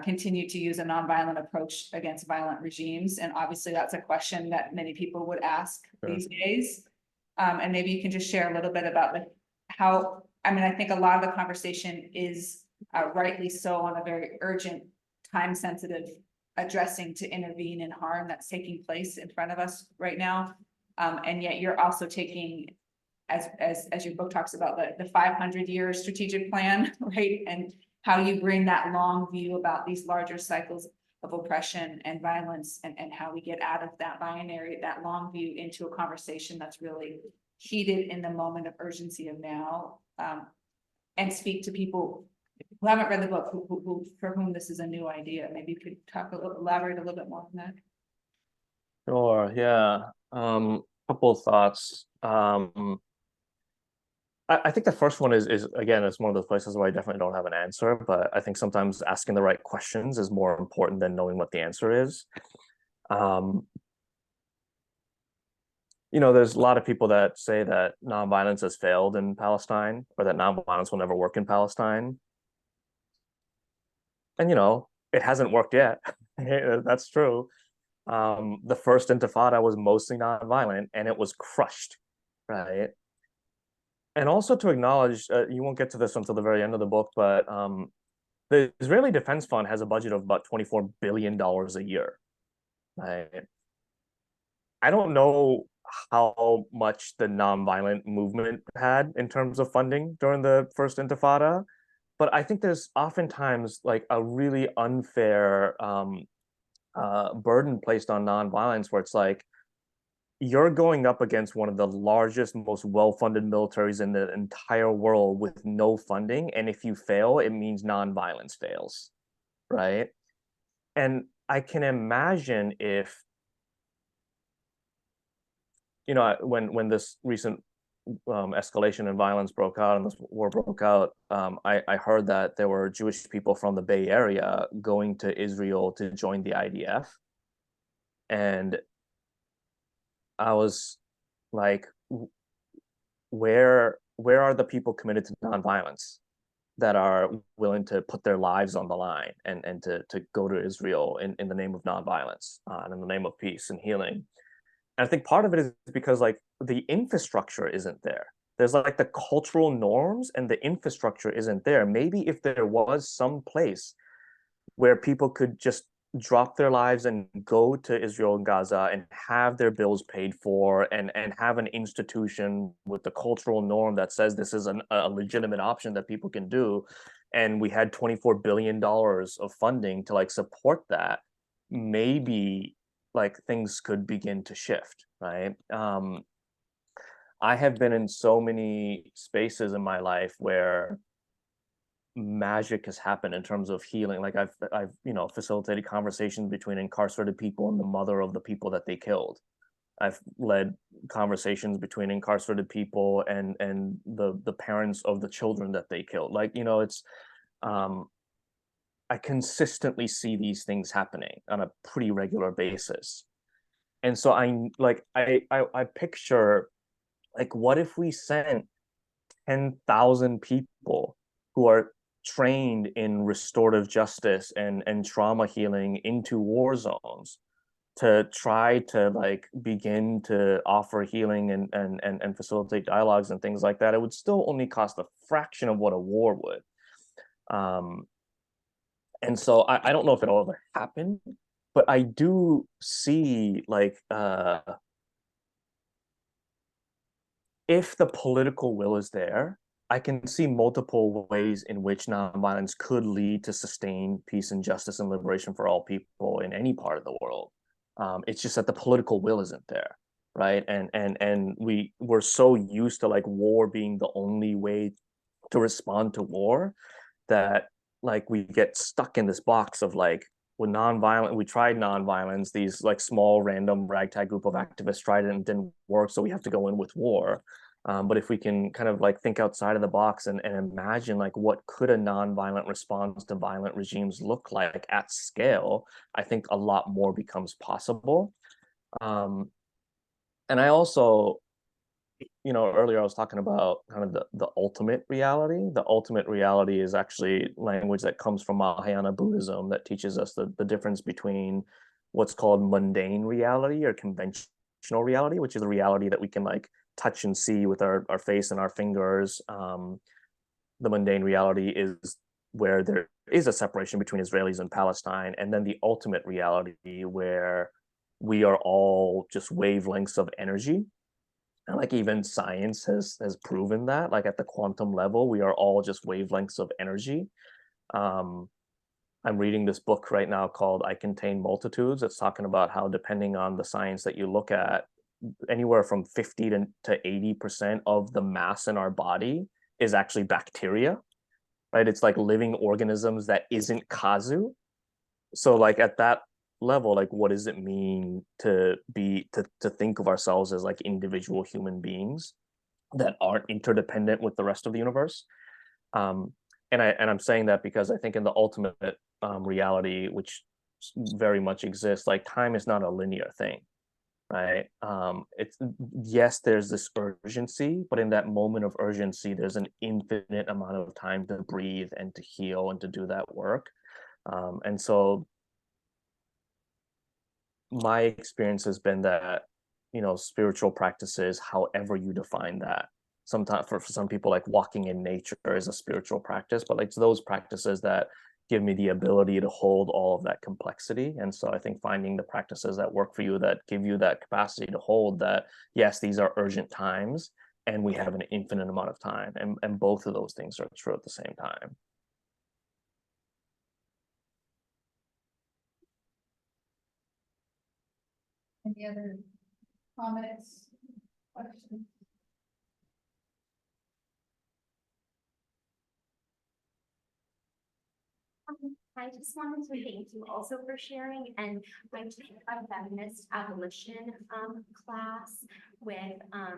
continue to use a nonviolent approach against violent regimes? And obviously that's a question that many people would ask these days. And maybe you can just share a little bit about how, I think a lot of the conversation is rightly so on a very urgent, time-sensitive addressing to intervene in harm that's taking place in front of us right now. And yet you're also taking, as your book talks about, the 500-year strategic plan, right? And how you bring that long view about these larger cycles of oppression and violence, and how we get out of that binary, that long view, into a conversation that's really heated in the moment of urgency of now, and speak to people who haven't read the book, who for whom this is a new idea. Maybe you could elaborate a little bit more on that. Sure. Yeah. Couple of thoughts. I think the first one is again, it's one of those places where I definitely don't have an answer, but I think sometimes asking the right questions is more important than knowing what the answer is. There's a lot of people that say that nonviolence has failed in Palestine, or that nonviolence will never work in Palestine. And it hasn't worked yet. That's true. The first Intifada was mostly nonviolent, and it was crushed, right? And also to acknowledge, you won't get to this until the very end of the book, but the Israeli Defense Fund has a budget of about $24 billion a year. Right? I don't know how much the nonviolent movement had in terms of funding during the first Intifada, but I think there's oftentimes like a really unfair burden placed on nonviolence, where it's like, you're going up against one of the largest, most well-funded militaries in the entire world with no funding. And if you fail, it means nonviolence fails, right? And I can imagine if, when this recent escalation in violence broke out and this war broke out, I heard that there were Jewish people from the Bay Area going to Israel to join the IDF. And I was like, where are the people committed to nonviolence that are willing to put their lives on the line and to go to Israel in the name of nonviolence, and in the name of peace and healing? And I think part of it is because like the infrastructure isn't there. there's like the cultural norms and the infrastructure isn't there. Maybe if there was some place where people could just drop their lives and go to Israel and Gaza and have their bills paid for, and have an institution with the cultural norm that says this is a legitimate option that people can do, and we had $24 billion of funding to like support that, maybe like things could begin to shift, right? I have been in so many spaces in my life where magic has happened in terms of healing. Like I've facilitated conversations between incarcerated people and the mother of the people that they killed. I've led conversations between incarcerated people and the parents of the children that they killed. Like, it's I consistently see these things happening on a pretty regular basis. And so I picture, like, what if we sent 10,000 people who are trained in restorative justice and trauma healing into war zones to try to like begin to offer healing and facilitate dialogues and things like that? It would still only cost a fraction of what a war would. And so I don't know if it'll ever happen, but I do see like if the political will is there, I can see multiple ways in which nonviolence could lead to sustained peace and justice and liberation for all people in any part of the world. It's just that the political will isn't there, right? And we're so used to like war being the only way to respond to war that like we get stuck in this box of like, with nonviolent, we tried nonviolence, these like small random ragtag group of activists tried it and it didn't work, so we have to go in with war. But if we can kind of like think outside of the box and imagine like what could a nonviolent response to violent regimes look like at scale, I think a lot more becomes possible. And I also, earlier I was talking about kind of the ultimate reality. The ultimate reality is actually language that comes from Mahayana Buddhism that teaches us the difference between what's called mundane reality or conventional reality, which is a reality that we can like touch and see with our face and our fingers. The mundane reality is where there is a separation between Israelis and Palestine, and then the ultimate reality where we are all just wavelengths of energy. And like even science has proven that, like at the quantum level, we are all just wavelengths of energy. I'm reading this book right now called I Contain Multitudes. It's talking about how, depending on the science that you look at, anywhere from 50 to 80% of the mass in our body is actually bacteria, right? It's like living organisms that isn't Kazu. So like at that level, like what does it mean to think of ourselves as like individual human beings that aren't interdependent with the rest of the universe? And I'm saying that because I think in the ultimate reality, which very much exists, like time is not a linear thing, right? It's, yes, there's this urgency, but in that moment of urgency, there's an infinite amount of time to breathe and to heal and to do that work. And so my experience has been that, spiritual practices, however you define that, sometimes for some people, like walking in nature is a spiritual practice, but like those practices that give me the ability to hold all of that complexity. And so I think finding the practices that work for you, that give you that capacity to hold that, yes, these are urgent times and we have an infinite amount of time, and both of those things are true at the same time. Any other comments, questions? I just wanted to thank you also for sharing, and I took a feminist abolition class with a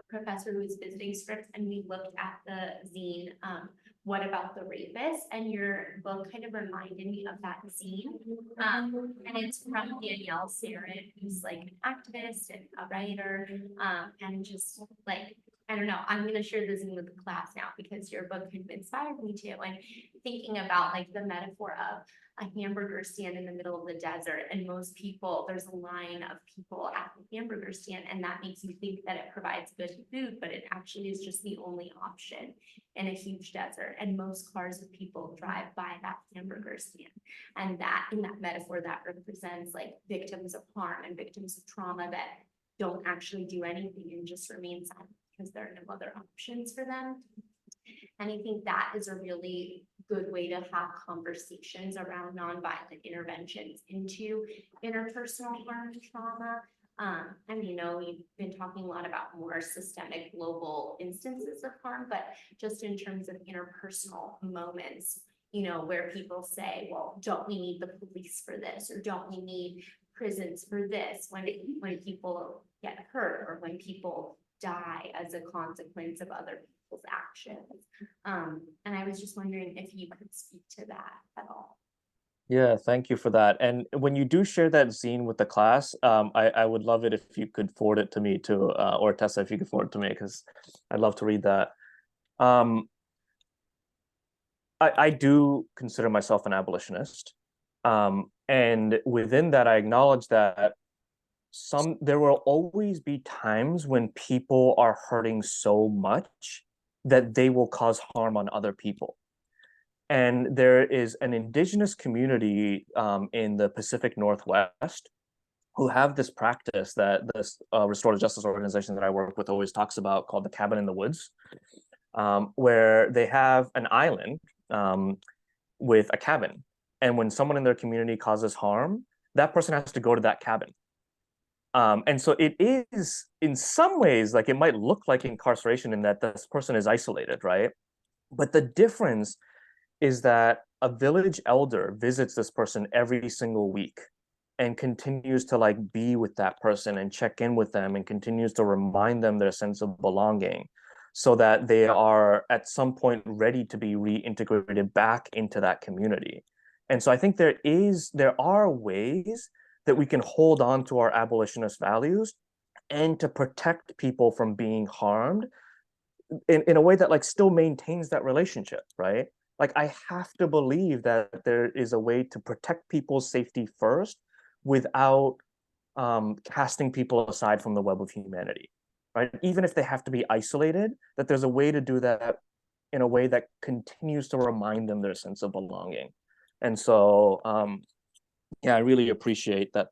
professor who was visiting Scripps, and we looked at the zine, What About the Rapist? And your book kind of reminded me of that zine. And it's from Danielle Sarin, who's like an activist and a writer, and just like I don't know, I'm gonna share the Zoom with the class now because your book had inspired me to, and thinking about like the metaphor of a hamburger stand in the middle of the desert, and most people, there's a line of people at the hamburger stand, and that makes you think that it provides good food, but it actually is just the only option in a huge desert, and most cars of people drive by that hamburger stand. And that, in that metaphor, that represents like victims of harm and victims of trauma that don't actually do anything and just remain silent because there are no other options for them. And I think that is a really good way to have conversations around nonviolent interventions into interpersonal harm and trauma. And you know, we've been talking a lot about more systemic global instances of harm, but just in terms of interpersonal moments, you know, where people say, well, don't we need the police for this? Or don't we need prisons for this? When people get hurt or when people die as a consequence of other people's actions. And I was just wondering if you could speak to that at all. Yeah, thank you for that. And when you do share that zine with the class, I would love it if you could forward it to me too, or Tessa, if you could forward it to me, because I'd love to read that. I do consider myself an abolitionist. And within that, I acknowledge that there will always be times when people are hurting so much that they will cause harm on other people. And there is an indigenous community in the Pacific Northwest who have this practice that this restorative justice organization that I work with always talks about, called the cabin in the woods, where they have an island with a cabin. And when someone in their community causes harm, that person has to go to that cabin. And so it is, in some ways, like it might look like incarceration in that this person is isolated, right? But the difference is that a village elder visits this person every single week and continues to like be with that person and check in with them and continues to remind them their sense of belonging so that they are at some point ready to be reintegrated back into that community. And so I think there are ways that we can hold on to our abolitionist values and to protect people from being harmed in a way that like still maintains that relationship, right? Like I have to believe that there is a way to protect people's safety first without casting people aside from the web of humanity, right? Even if they have to be isolated, that there's a way to do that in a way that continues to remind them their sense of belonging. And so, yeah, I really appreciate that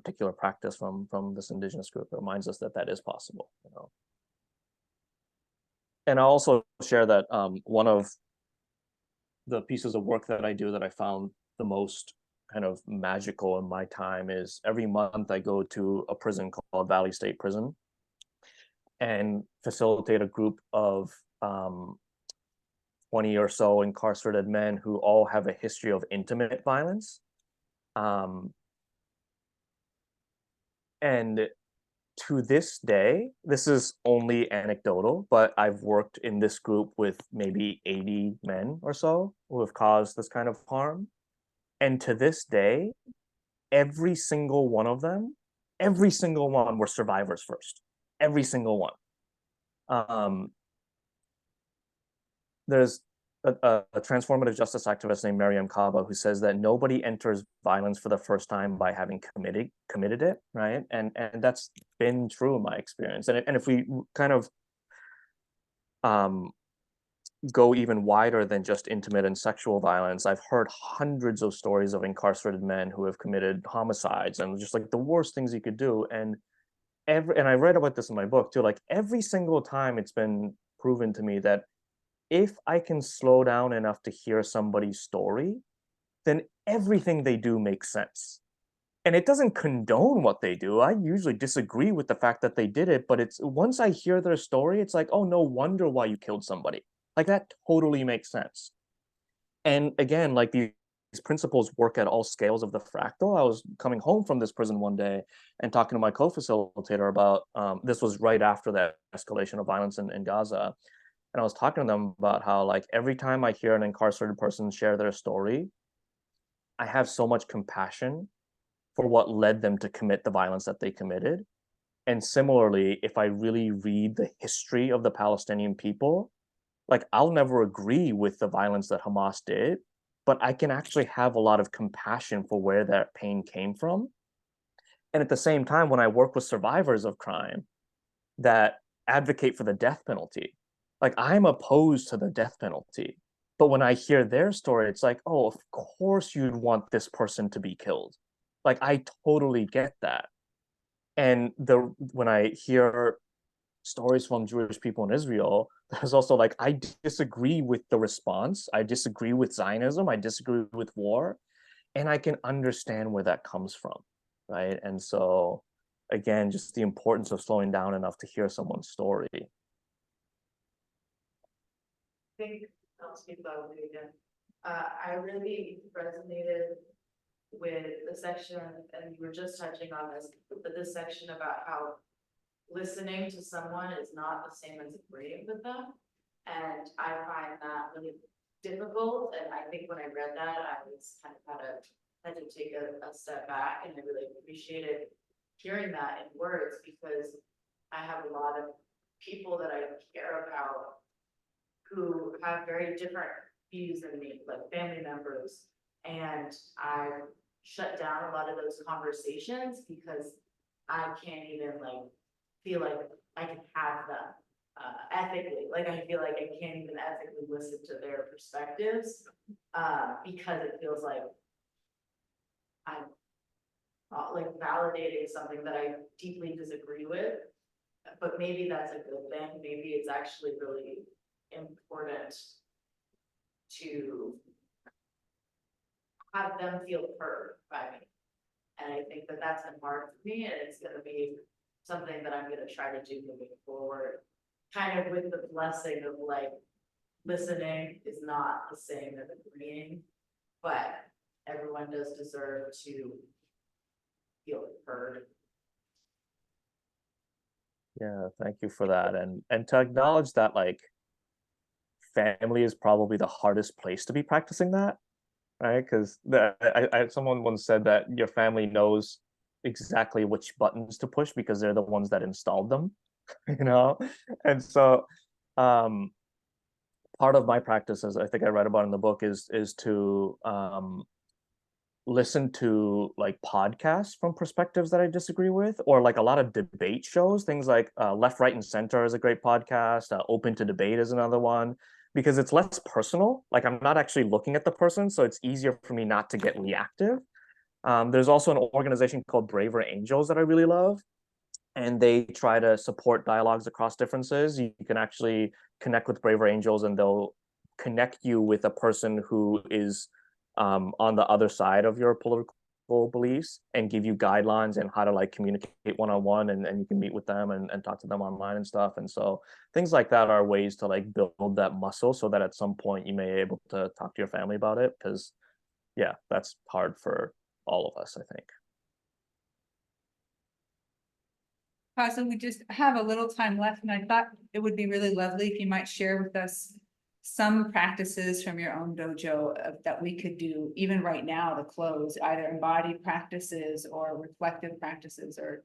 particular practice from this indigenous group. It reminds us that that is possible, you know. And I'll also share that one of the pieces of work that I do that I found the most kind of magical in my time is every month I go to a prison called Valley State Prison and facilitate a group of 20 or so incarcerated men who all have a history of intimate violence. And to this day, this is only anecdotal, but I've worked in this group with maybe 80 men or so who have caused this kind of harm. And to this day, every single one of them, every single one were survivors first. Every single one. There's a transformative justice activist named Mariam Kaba who says that nobody enters violence for the first time by having committed it, right? And that's been true in my experience. And if we kind of go even wider than just intimate and sexual violence, I've heard hundreds of stories of incarcerated men who have committed homicides and just like the worst things you could do. And I read about this in my book too, like every single time it's been proven to me that if I can slow down enough to hear somebody's story, then everything they do makes sense. And it doesn't condone what they do. I usually disagree with the fact that they did it, but it's once I hear their story, it's like, oh, no wonder why you killed somebody. Like that totally makes sense. And again, like these principles work at all scales of the fractal. I was coming home from this prison one day and talking to my co-facilitator about, this was right after that escalation of violence in Gaza. And I was talking to them about how like every time I hear an incarcerated person share their story, I have so much compassion for what led them to commit the violence that they committed. And similarly, if I really read the history of the Palestinian people, like I'll never agree with the violence that Hamas did, but I can actually have a lot of compassion for where that pain came from. And at the same time, when I work with survivors of crime that advocate for the death penalty, like I'm opposed to the death penalty. But when I hear their story, it's like, oh, of course you'd want this person to be killed. Like I totally get that. And when I hear stories from Jewish people in Israel, there's also like, I disagree with the response. I disagree with Zionism. I disagree with war. And I can understand where that comes from. Right. And so, again, just the importance of slowing down enough to hear someone's story. Think, I'll speak loudly again. I really resonated with the section, and you were just touching on this, but this section about how listening to someone is not the same as agreeing with them. And I find that really difficult, and I think when I read that, I was kind of had to take a step back, and I really appreciated hearing that in words, because I have a lot of people that I care about who have very different views than me, like family members, and I shut down a lot of those conversations because I can't even like feel like I can have them ethically. Like I feel like I can't even ethically listen to their perspectives because it feels like I'm like validating something that I deeply disagree with. But maybe that's a good thing. Maybe it's actually really important to have them feel heard by me. And I think that that's been hard for me, and it's gonna be something that I'm gonna try to do moving forward. Kind of with the blessing of like, listening is not the same as agreeing, but everyone does deserve to feel heard. Yeah, thank you for that. And to acknowledge that like family is probably the hardest place to be practicing that, right? Because someone once said that your family knows exactly which buttons to push because they're the ones that installed them, you know? And so part of my practice, as I think I write about in the book, is to listen to like podcasts from perspectives that I disagree with, or like a lot of debate shows, things like Left, Right, and Center is a great podcast. Open to Debate is another one, because it's less personal. Like I'm not actually looking at the person, so it's easier for me not to get reactive. There's also an organization called Braver Angels that I really love, and they try to support dialogues across differences. You can actually connect with Braver Angels, and they'll connect you with a person who is on the other side of your political beliefs and give you guidelines and how to like communicate one-on-one, and you can meet with them and talk to them online and stuff. And so things like that are ways to like build that muscle so that at some point you may be able to talk to your family about it, because yeah, that's hard for all of us, I think. Kazu, we just have a little time left, and I thought it would be really lovely if you might share with us some practices from your own dojo that we could do even right now to close, either embodied practices or reflective practices or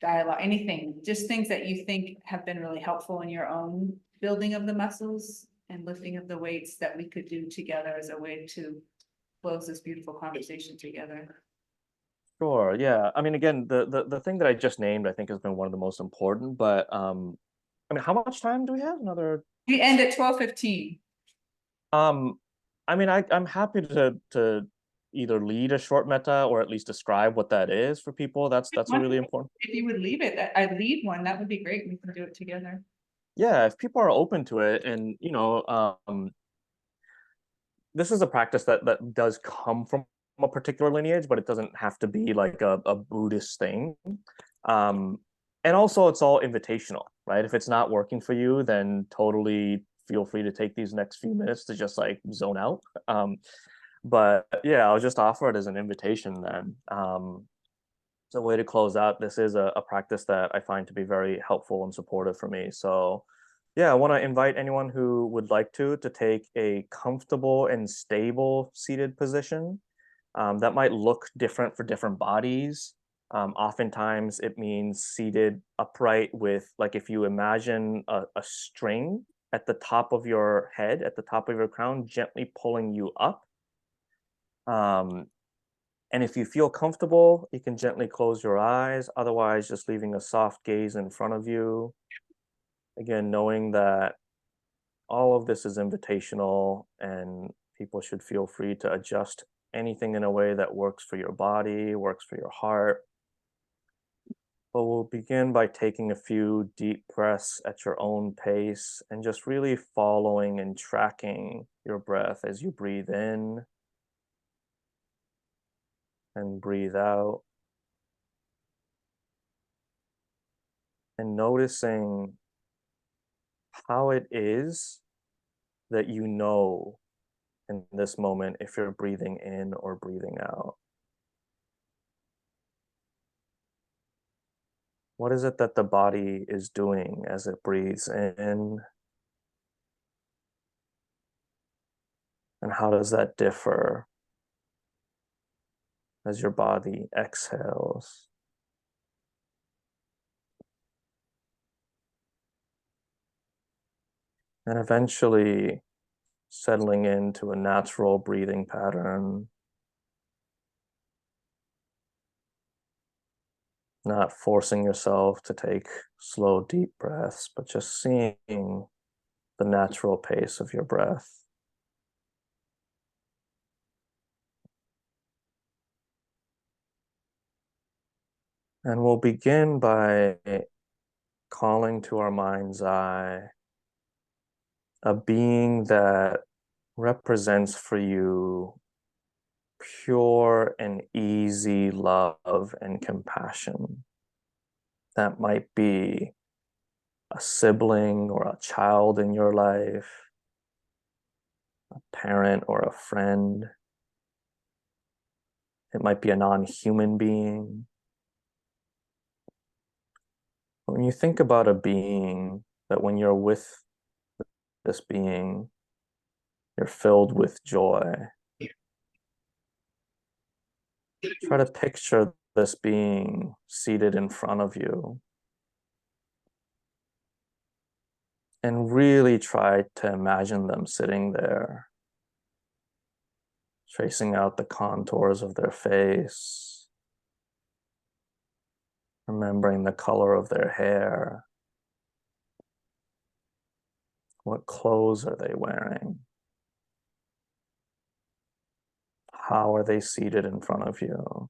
dialogue, anything, just things that you think have been really helpful in your own building of the muscles and lifting of the weights that we could do together as a way to close this beautiful conversation together. Sure. Yeah. I mean, again, the thing that I just named, I think, has been one of the most important. But I mean, how much time do we have? Another. We end at 12:15. I mean, I'm happy to either lead a short meta or at least describe what that is for people. That's really important. If you would leave it, I'd lead one, that would be great. We can do it together. Yeah, if people are open to it, and this is a practice that does come from a particular lineage, but it doesn't have to be like a Buddhist thing. And also it's all invitational, right? If it's not working for you, then totally feel free to take these next few minutes to just like zone out. But yeah, I'll just offer it as an invitation then. It's a way to close out. This is a practice that I find to be very helpful and supportive for me. So yeah, I want to invite anyone who would like to take a comfortable and stable seated position. That might look different for different bodies. Oftentimes it means seated upright with, like, if you imagine a string at the top of your head, at the top of your crown, gently pulling you up. And if you feel comfortable, you can gently close your eyes. Otherwise, just leaving a soft gaze in front of you. Again, knowing that all of this is invitational and people should feel free to adjust anything in a way that works for your body, works for your heart. But we'll begin by taking a few deep breaths at your own pace and just really following and tracking your breath as you breathe in and breathe out. And noticing how it is that you know in this moment if you're breathing in or breathing out. What is it that the body is doing as it breathes in? And how does that differ as your body exhales? And eventually settling into a natural breathing pattern, not forcing yourself to take slow, deep breaths, but just seeing the natural pace of your breath. And we'll begin by calling to our mind's eye a being that represents for you pure and easy love and compassion. That might be a sibling or a child in your life, a parent or a friend. It might be a non-human being. When you think about a being, that when you're with this being, you're filled with joy. Try to picture this being seated in front of you. And really try to imagine them sitting there, tracing out the contours of their face, remembering the color of their hair. What clothes are they wearing? How are they seated in front of you?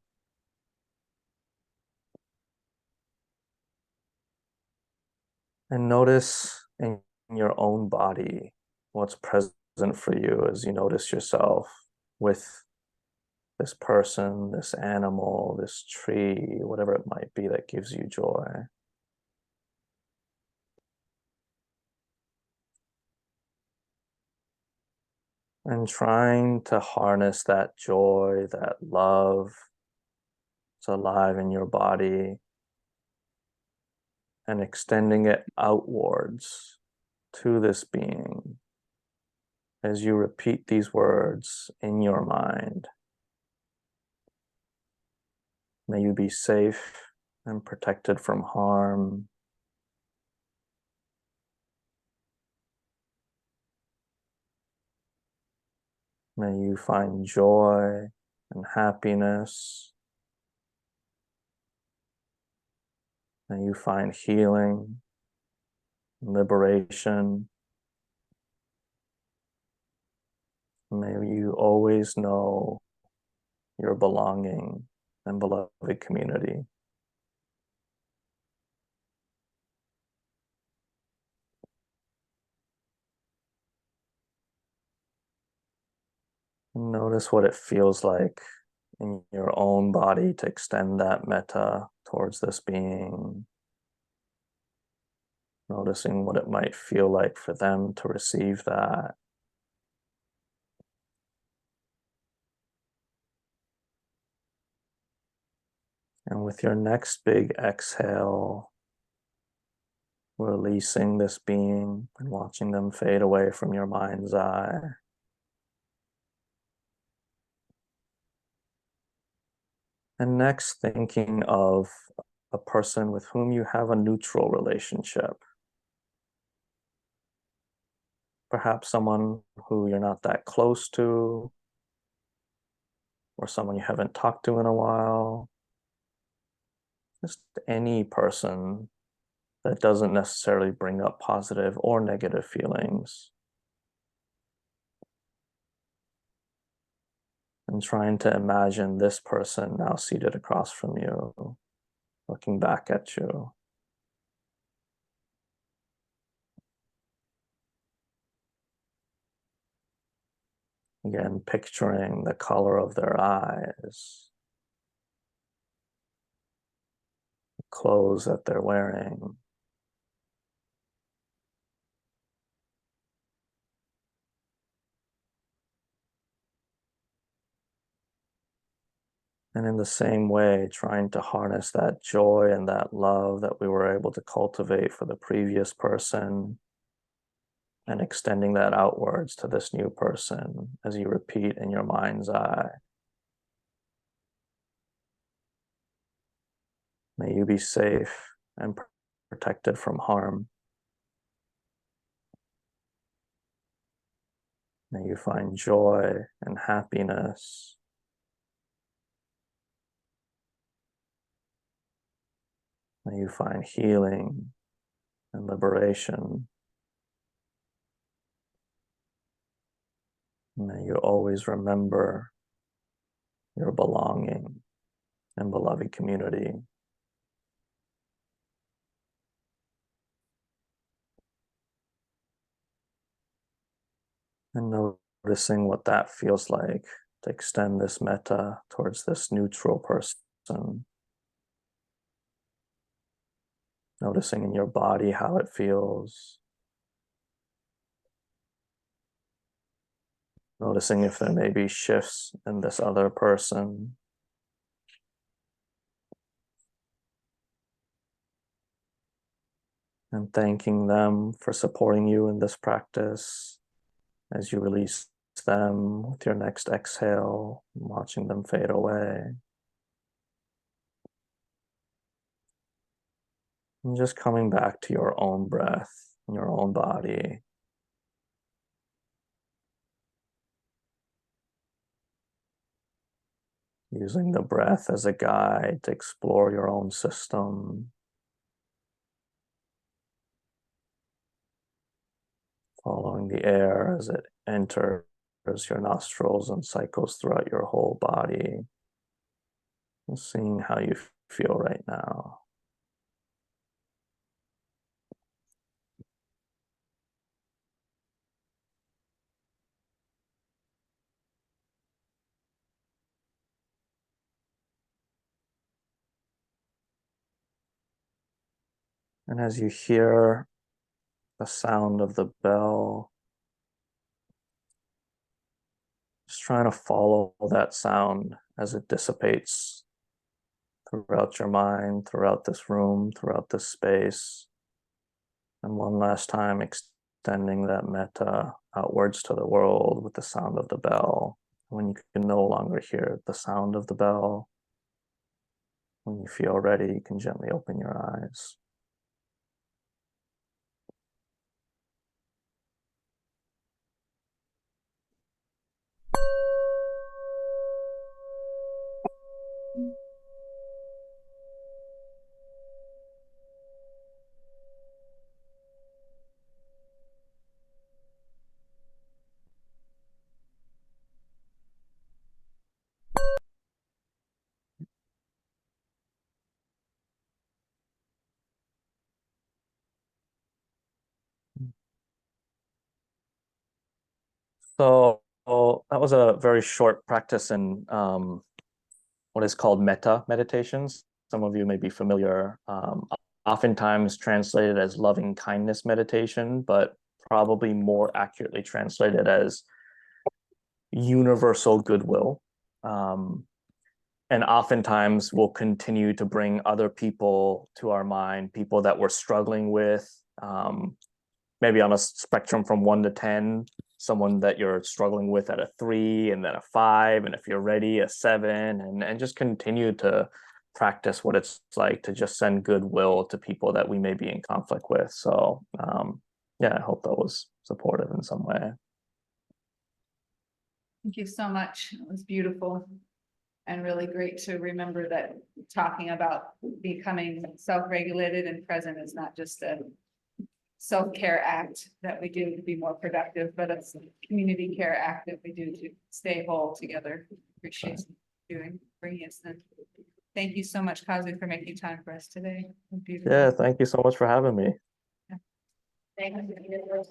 And notice in your own body what's present for you as you notice yourself with this person, this animal, this tree, whatever it might be that gives you joy. And trying to harness that joy, that love, it's alive in your body, and extending it outwards to this being as you repeat these words in your mind. May you be safe and protected from harm. May you find joy and happiness. May you find healing, liberation. May you always know your belonging and beloved community. Notice what it feels like in your own body to extend that metta towards this being. Noticing what it might feel like for them to receive that. And with your next big exhale, releasing this being and watching them fade away from your mind's eye. And next, thinking of a person with whom you have a neutral relationship. Perhaps someone who you're not that close to, or someone you haven't talked to in a while. Just any person that doesn't necessarily bring up positive or negative feelings. And trying to imagine this person now seated across from you, looking back at you. Again, picturing the color of their eyes, the clothes that they're wearing. And in the same way, trying to harness that joy and that love that we were able to cultivate for the previous person and extending that outwards to this new person as you repeat in your mind's eye. May you be safe and protected from harm. May you find joy and happiness. May you find healing and liberation. May you always remember your belonging and beloved community. And noticing what that feels like to extend this metta towards this neutral person. Noticing in your body how it feels. Noticing if there may be shifts in this other person. And thanking them for supporting you in this practice as you release them with your next exhale, watching them fade away. And just coming back to your own breath, your own body. Using the breath as a guide to explore your own system. Following the air as it enters your nostrils and cycles throughout your whole body. And seeing how you feel right now. And as you hear the sound of the bell, just trying to follow that sound as it dissipates throughout your mind, throughout this room, throughout this space. And one last time, extending that metta outwards to the world with the sound of the bell. When you can no longer hear the sound of the bell, when you feel ready, you can gently open your eyes. So that was a very short practice in what is called metta meditations. Some of you may be familiar, oftentimes translated as loving kindness meditation, but probably more accurately translated as universal goodwill. And oftentimes we'll continue to bring other people to our mind, people that we're struggling with, maybe on a spectrum from 1 to 10, someone that you're struggling with at a 3, and then a 5, and if you're ready, a 7, and just continue to practice what it's like to just send goodwill to people that we may be in conflict with. So yeah, I hope that was supportive in some way. Thank you so much. It was beautiful. And really great to remember that talking about becoming self-regulated and present is not just a self-care act that we do to be more productive, but it's a community care act that we do to stay whole together. Appreciate you doing, bringing us in. Thank you so much, Kazu, for making time for us today. Beautiful. Yeah, thank you so much for having me. Thank you.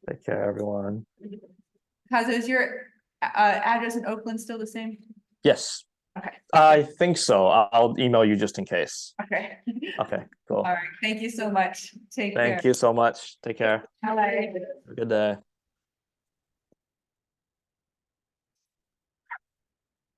Take care, everyone. Kazu, is your address in Oakland still the same? Yes, Okay. I think so. I'll email you just in case. Okay. Okay, cool. All right. Thank you so much. Take care. Thank you so much. Take care. Bye. Have a good day.